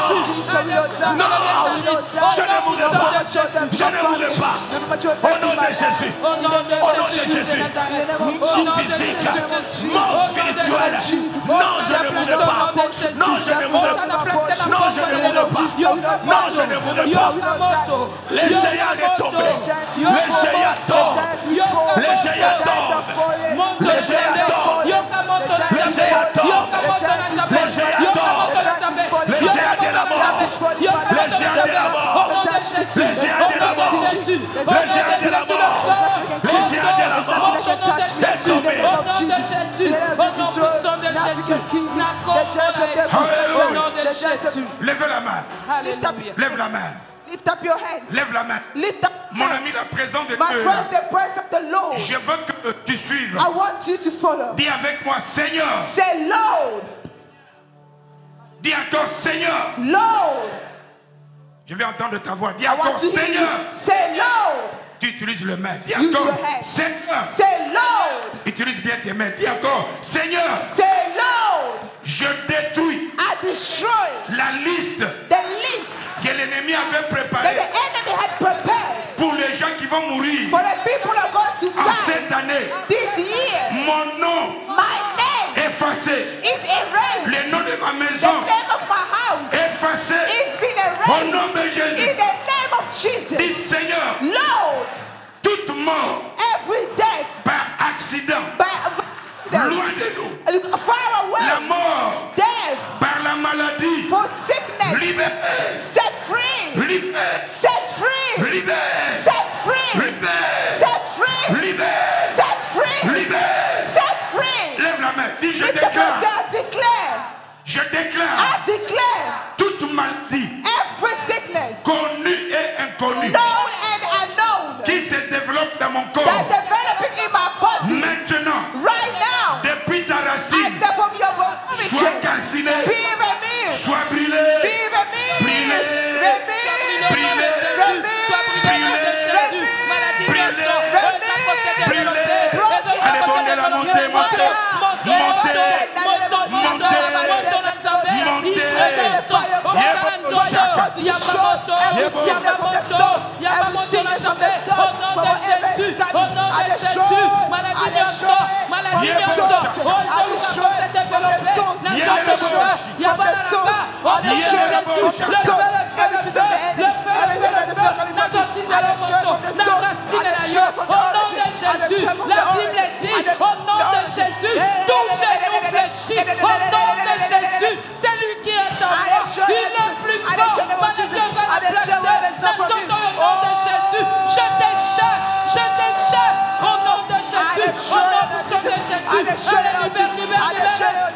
Je ne mourrai pas. Je ne mourrai pas. Au nom de Jésus. Au nom de Jésus. Mort physique. Mort spirituelle. Non, je ne mourrai pas. Non, je ne mourrai pas. Non, je ne mourrai pas. Non, je ne mourrai pas. Les géants est tombé. Les géants tombent. Les géants tombent. Les géants tombent. Les géants tombent. Les géants tombent. Les géants de la mort. Les géants de la mort. Les géants de la mort. Les géants de la mort. Les géants de la mort. C'est tombé. Au nom de Jésus. Au nom puissant de Jésus. Au nom de Jésus. Lève la main. Alléluia. Lève la main. Lift up your hands. Lève la main. Lift up Mon hands. ami, la présence de My Dieu. friend, the praise of the Lord. Je veux que tu suives. I want you to follow. Dis avec moi, Seigneur. Say, Lord. Dis encore, Seigneur. Lord. Je vais entendre ta voix. Dis I want encore, to hear Seigneur. you. Say, Lord. Tu utilises le main. Dis Use encore, your hands. Seigneur. Say, Lord. Utilise bien tes mains. Dis encore, Seigneur. Say, Lord. Je détruis I destroy la liste the list que l'ennemi avait that the préparée enemy had prepared pour les gens qui vont mourir for the people that are going to en die cette année. this year. Mon nom My name effacé. is erased. Le nom de ma The maison name of my house effacé. is being Au erased. nom de Jésus. In the name of Jesus. Dis Seigneur, Lord, toute mort every death par accident, by loin de nous, far away, la mort death par la maladie, for sickness, libère, set free, libère, set free, libère, set free, libère, set free, libère, set free, libère. set free. Lève la main, dis je Lift up déclare, yourself, declare, je déclare I declare toute maladie every sickness, connue et inconnue known and unknown, qui se développe dans mon corps that developing in my body maintenant, right now, depuis ta racine, and from your sois origin, calciné, be removed, sois brûlé, be removed, brûlé, removed, allez, montez la montée, montez, Jésus, la Bible dit, au nom de Jésus, tout genou fléchit, au nom de Jésus, c'est lui qui est en moi, il est plus fort, maladie va la placer, au nom de Jésus, je déchasse, au nom de Jésus, au nom de Jésus, allez,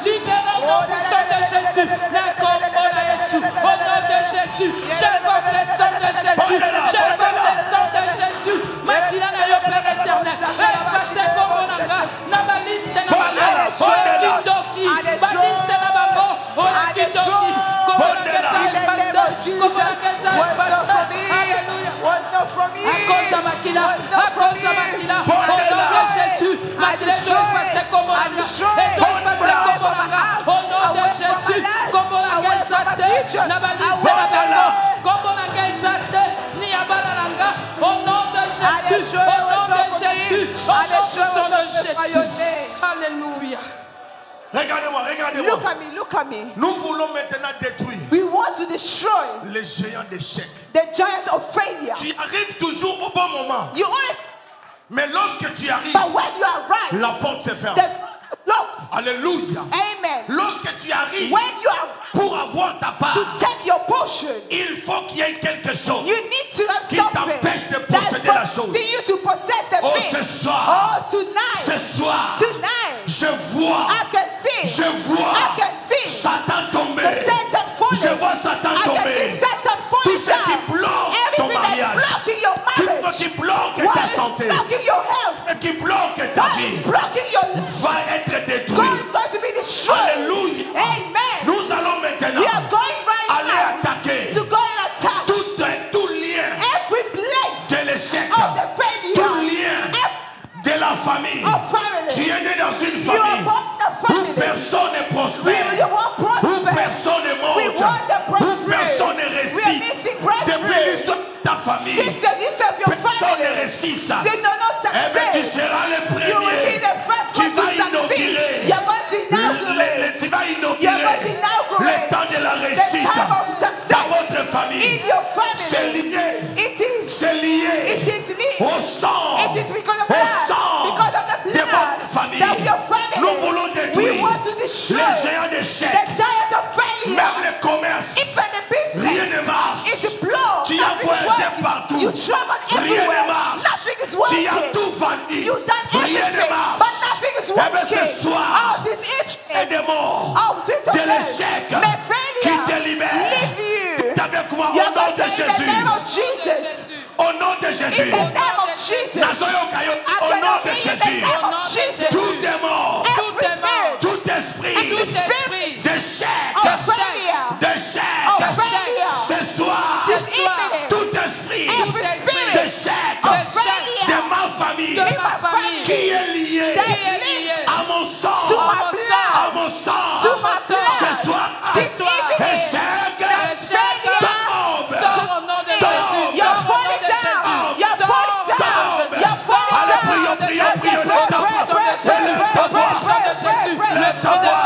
libère, au nom de Jésus, d'accord, au nom de Jésus, j'invoque le sang de Jésus, j'invoque le sang de Jésus, Makila na yo Père éternel, efface komonanga, na baliste na bango, oekindoki, baliste na bango, oekindoki, komonangeza efface, alléluia, akoza makila, au nom de Jésus, makila to efface komonanga, eto efface komonanga, au nom de Jésus, komonangeza te, na baliste na bango, komonangeza te, ni abalalanga, au nom de Jésus, au nom de Jésus, au nom Alléluia. Regardez-moi, regardez-moi. Look at me, look at me. Nous voulons maintenant détruire We want to destroy les géants d'échecs. the giants of failure. Tu arrives toujours au bon moment. You always, Mais lorsque tu arrives, but when you are right, la porte se ferme. the locked. Alléluia. Amen. Lorsque tu arrives When you are pour avoir ta part, to take your portion, il faut qu'il y ait quelque chose you need to have qui something t'empêche de posséder la chose. for you to possess the Oh, thing. ce soir, Oh, tonight, ce soir, tonight, je vois, I can see, je vois I can see Satan tomber. the Satan falling. Je vois Satan I can tomber. see Satan Tout falling ce qui down. bloque ton Everything that's mariage, blocking your marriage, qui bloque what ta is santé, blocking your health, qui bloque ta what vie, is blocking your va être détruit. God is going to be destroyed. Alléluia. Amen. Nous allons maintenant We are going right aller now attaquer to go and attack tout lien every place de l'échec, of the failure, tout lien de la famille. of family. Tu es né dans une You are famille born in a où family. personne n'est We prospère, want où prosper. personne n'est We monte, want the où prosperity. personne ne We are réussit. missing Depuis breakthrough. l'histoire de ta famille, Since the list of your personne ne family, réussit. they do not Eh bien, tu succeed. seras le You will be premier. the first Tu one vas to succeed. inaugurer. You're going to inaugurate. Tu vas You're inaugurer going to inaugurate le temps de la the réussite time of dans success votre famille. in your C'est family. lié, It is. c'est lié It is linked. au sang, It is because of au blood. sang Because of the de blood votre famille. of your family. Nous voulons We détruire want to destroy les géants the d'échecs, giant of failure. même les commerces. Even the business. Rien ne marche. It's blood. Tu as Nothing is voyagé working. partout. You travel Rien everywhere. ne marche. Nothing is Tu working. as tout vendu. You done Rien ne everything, marche. but nothing is Eh bien, working. ce soir, Oh, this et evening. des morts Oh, sweet of de death. l'échec May qui failure te libère. leave you. T'es avec moi You au are nom going de to say in the Jésus. name of Jesus. Au nom de In Jésus. the name of Jesus. Nazoyo Kayo, I au nom cannot de be in the Jésus. name of Jesus. Tout est mort. Every spirit Tout esprit Tout esprit d'échec. of failure, D'échec. of failure, Ce soir. this evening, Tout esprit every spirit d'échec. of De failure ma famille. de ma famille Qui est lié that qui est lié leads à mon sang. to my À blood, mon sang. to my blood. Ce soir. This evening, Échec. Échec. Tombe. Sors au nom de Jésus. you're Sors au nom falling de down. Jésus. You're Sors falling au nom de down. Jésus. You're falling Allez, down. prions, prions, prions. Pray, Lève ta pray, voix. pray, pray, Élève ta pray, voix. pray, pray, pray, pray. Lève ta voix.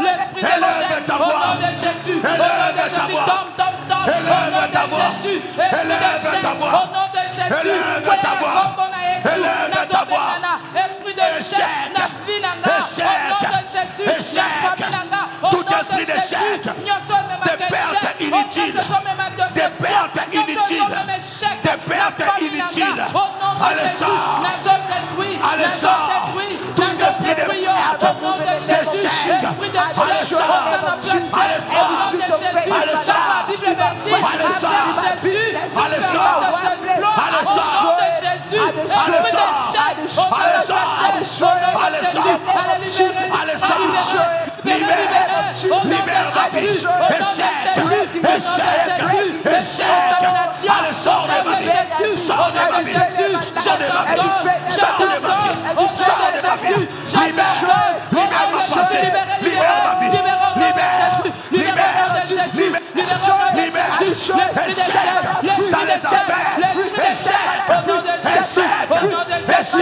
L'esprit Élève d'échec, ta au voix. nom de Jésus, au nom Élève de ta Jésus, voix. tombe, tombe, au Élève nom ta de voix. Jésus, esprit Élève d'échec, ta voix. au nom de Jésus, Élève ta voix. Élève ta voix. esprit d'échec, na vie nanga, au nom de Jésus, na famille nanga, au Tout nom de esprit Jésus, d'échec. nyonso mema Des pertes échec, inutiles. nyonso mema Des déception, pertes nyonso inutiles. mema échec, Des na pertes famille nanga, inutiles. au nom de Allez, Jésus, sors. nazo détruit, Allez, nazo sors. détruit, Tout nazo esprit de détruit, perte. au nom de Jésus, D'échec. esprit d'échec, Allez, sors. au nom de Jésus, Allez, au nom de Jésus, Allez, dans sors. la Bible me dit, Allez, sors. avec Jésus, Allez, nous sors. faisons des exploits, Allez, au sors. nom de Jésus, Allez, esprit sors. d'échec, au nom Allez, de sors. Jésus, au nom de Allez, Jésus, sors. allez libérer, Allez, sors. libérer, au nom de Libère ma vie. Jésus, au nom de Échec. Jésus, au nom de Échec. Jésus, Échec. contamination, Allez, sors de ma vie. Sors de ma vie. Sors de ma vie. Sors de ma vie. Sors de ma vie. Libère. Libère ma pensée. Libère ma vie. Libère. Libère. Libère. Libère. Échec. Dans les affaires. Échec. au nom de Jésus, au nom de Jésus,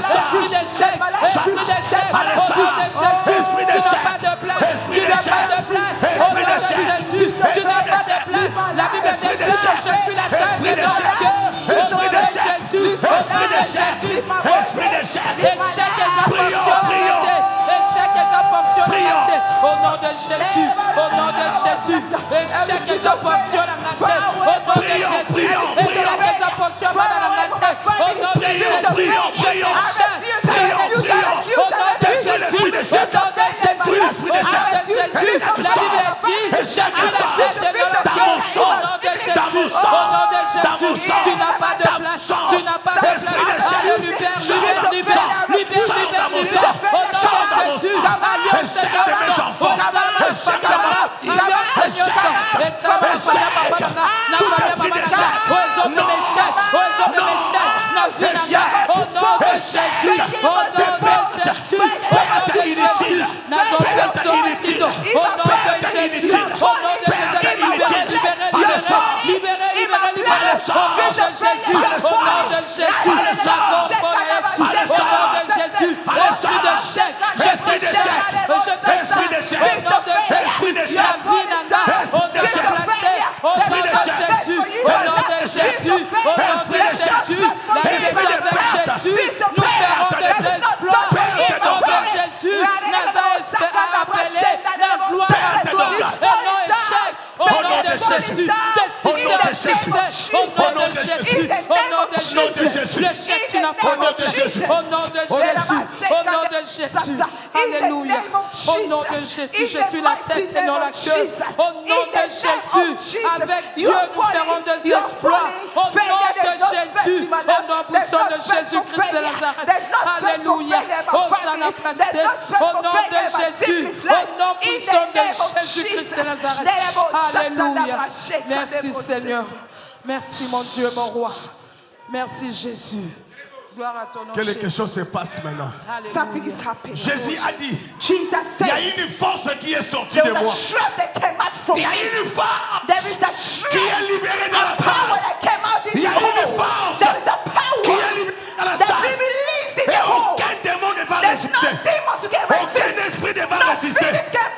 esprit d'échec, esprit d'échec, au nom de Jésus, tu n'as pas de place, tu n'as pas de place, au nom de Jésus, tu n'as pas de place, la Bible déclare, je suis la tête de notre cœur, au nom de Jésus, au nom de Jésus, Esprit d'échec. échec est ta portion, échec est ta portion, au nom de Jésus, au nom de Jésus, échec est ta portion, au nom de Jésus, échec est ta portion, au nom de Jésus, tu n'as pas de place, tu n'as pas de place. Allez, libère, libère, libère, libère, libère, libère. Au nom de Jésus, alliance de mes enfants, au nom de Jésus, esprit de Jésus, la esprit de perte, Jésus, nous ferons des exploits. Au nom de Jésus, Nazareth a appelé la gloire à toi et non échec. Au nom de Jésus, au nom de Jésus, au nom de Jésus, au nom de Jésus, l'échec tu n'as pas de Jésus, au nom de Jésus, au nom de Jésus, alléluia, au nom de Jésus, je suis la tête et non la queue, au nom de Jésus, avec Dieu nous ferons des exploits, au nom de Jésus, au nom puissant de Jésus-Christ de Nazareth, alléluia, Hosanna presté, au nom de Jésus, au nom puissant de Jésus-Christ de Nazareth, alléluia, merci Seigneur, merci mon Dieu, mon roi, merci Jésus. Gloire à ton nom. Quelque chose se passe maintenant. Something is happening. Jésus a dit, Jesus il y a said, une force qui est sortie there de was moi. a strength that came out from Il y a me. une force There is a qui strength, est libérée dans la a power salle. that came out in Il y the a une hole. force There is a qui power est libérée dans la that salle. be released in Et the hole. aucun démon ne va There's no résister. demons who can Aucun resist. esprit ne va No résister. spirit can.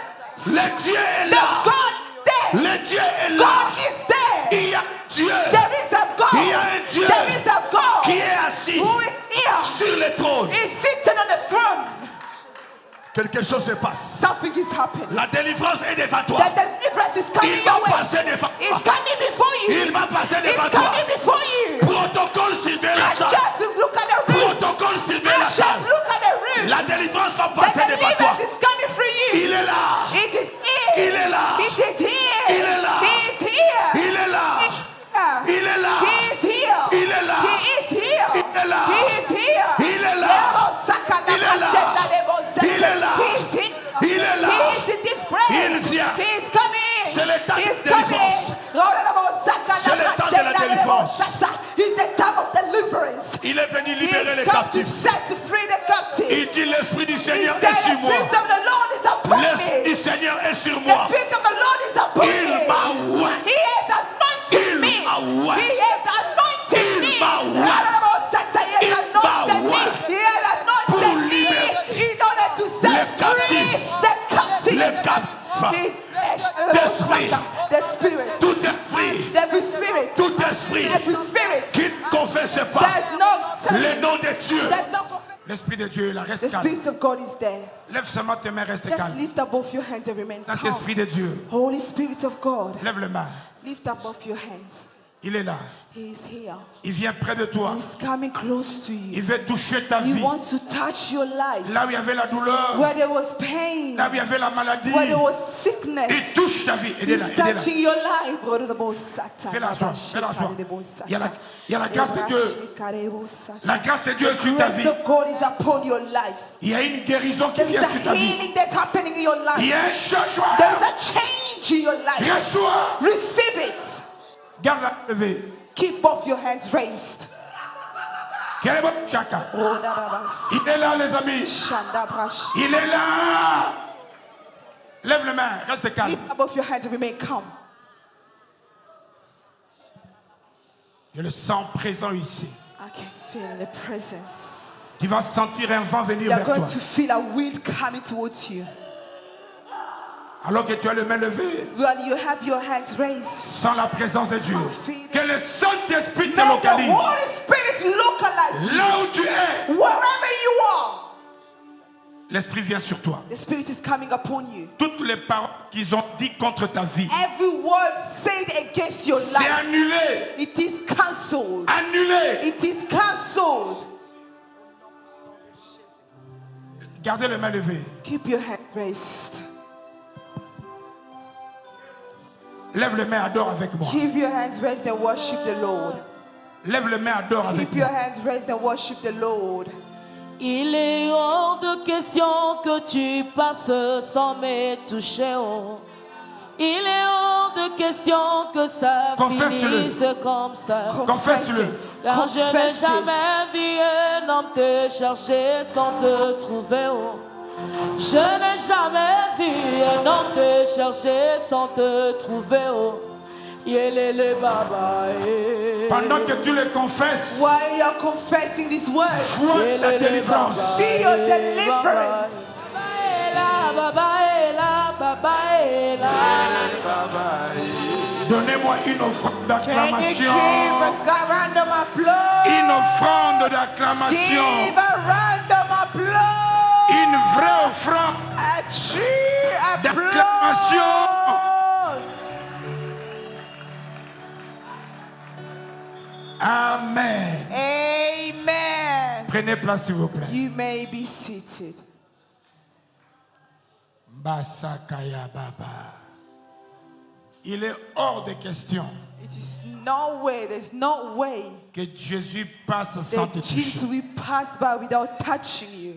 Le Dieu est The là. God there. Le Dieu est là. God is there. Il y a Dieu There is a God. Il y a un Dieu There is a God qui est assis who is here. sur le trône. He's sitting on the throne. Quelque chose se passe. Something is happening. La délivrance est devant toi. The deliverance is coming Il va your way. passer devant It's toi. coming before you. Il va passer It's devant toi. coming before you. Protocole surveille la salle. Just look at the room. Protocole surveille la Just salle. look at the room. La délivrance va The passer devant toi. deliverance is coming through you. Il est là. It is here. Il est là. It is here. Il est là. He is here. Il est là. He Il est là. is here. Il est là. He is here. Il est là. He is here. Il est là. Il est là. Il est là. Il est là. He is in this place. Il vient. He is coming. C'est le temps de He is délivrance. coming. C'est le temps de la délivrance. It's the time of deliverance. Il est venu He libérer les is come to captifs. set free the captive. Il dit l'Esprit du He Seigneur said, est sur the moi. Spirit of the Lord is upon L'Esprit du me. Seigneur est sur The moi. Spirit of the Lord is upon Il me. m'a oint. He has anointed Il me. m'a oint. He has anointed Il me. m'a oint. He has Il m'a anointed me. oint. He has Pour anointed me libérer in order to set les free captifs. the captives. Les captifs. D'esprit. The spirit. Tout esprit. Every spirit. Tout esprit Every spirit. qui ne confesse pas There's no. le nom de Dieu. There's no. L'Esprit de Dieu, il reste The calme. Spirit of God is there. Lève seulement tes mains, reste Just calme. lift up both your hands and remain calm. Saint-Esprit de Dieu, Holy Spirit of God, lève les mains. lift up both your hands. Il est là. He is here. Il vient près de toi. He's coming close to Il you. veut toucher ta He vie. wants to touch your life. Là où il y avait la douleur, Where there was pain, là où il y avait la maladie, where there was il sickness, touche ta vie. Il est là, He's il est là. touching your life. Fais-la asseoir, fais-la asseoir. Il y a la grâce de Dieu. La grâce de Dieu est sur ta The vie. grace of God is upon your life. Il y a une guérison qui There is vient a sur ta vie. healing that's happening in your Il life. y a un changement. There is a change in your life. Reçois. Receive it. Garde la levée. Keep both your hands raised. Quel est votre chaka? Il est là, les amis. Il est là. Lève les mains, reste calme. Lift up both your hands and remain calm. Je le sens présent ici. I can feel the presence. Tu vas sentir un vent venir You're vers toi. going to feel a wind coming towards you. Alors que tu as les mains levées, When you have your hands raised, sans la présence de Dieu. Que le Saint-Esprit te may the localise. Holy Spirit localize you. Là où tu es, Wherever you are, l'Esprit vient sur toi. the Spirit is coming upon you. Toutes les paroles qu'ils ont dit contre ta vie, Every word said against your c'est life, annulé. it is cancelled. Annulé. It is cancelled. Gardez les mains levées. Keep your hand raised. Lève les mains, adore avec moi. Keep your hands raised and worship the Lord. Lève les mains, adore avec Keep your moi. hands raised and worship the Lord. Il est hors de question que tu passes sans me toucher. Oh. Il est hors de question que ça Confesse-le. finisse comme ça. Confesse-le. Car je n'ai Confess this. jamais vu un homme te chercher sans te trouver. Oh. Je n'ai jamais vu un homme te chercher sans te trouver. Oh. Yelele baba, eh. Pendant que tu le confesses, While you're confessing these words, vois ta Yelele délivrance. baba, see your eh, deliverance. baba, eh, la, baba, eh, la. Donnez Donnez-moi une offrande Can you d'acclamation. give a random applause? Une offrande d'acclamation. Give a random applause. Une vraie offrande A true d'acclamation. applause. Amen. Amen. Prenez place s'il vous plaît. You may be seated. Basakaya Baba. Il est hors de question It is no way, there's no way que Jésus passe sans te that Jesus toucher. will pass by without touching you.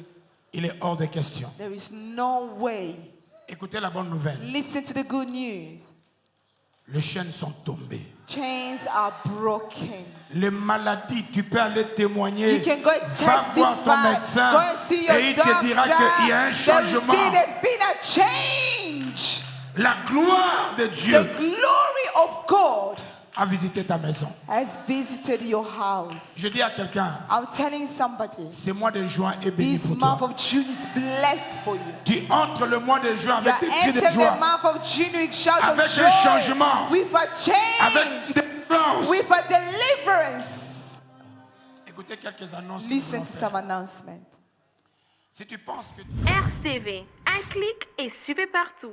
Il est hors de question. There is no way. Écoutez la bonne nouvelle. Listen to the good news. Les chaînes sont tombées. Chains are broken. Les maladies, tu peux aller témoigner. You can go and Va voir ton testify. médecin Go and see your et il te dira qu'il y a un doctor. They will changement. see there's been a change. La gloire de Dieu The glory of God a visité ta maison. has visited your house. Je dis à quelqu'un, I'm telling somebody, ce mois de juin est béni this pour month toi. of June is blessed for you. Tu entres le mois de juin You avec are des cris de entering the joie, month of June with shout avec of un joy, changement, with a change, avec des délivrance. with a deliverance. Écoutez quelques annonces. que nous Listen voulons to faire. some announcement. Si tu penses que RTV, un clic et suivez partout.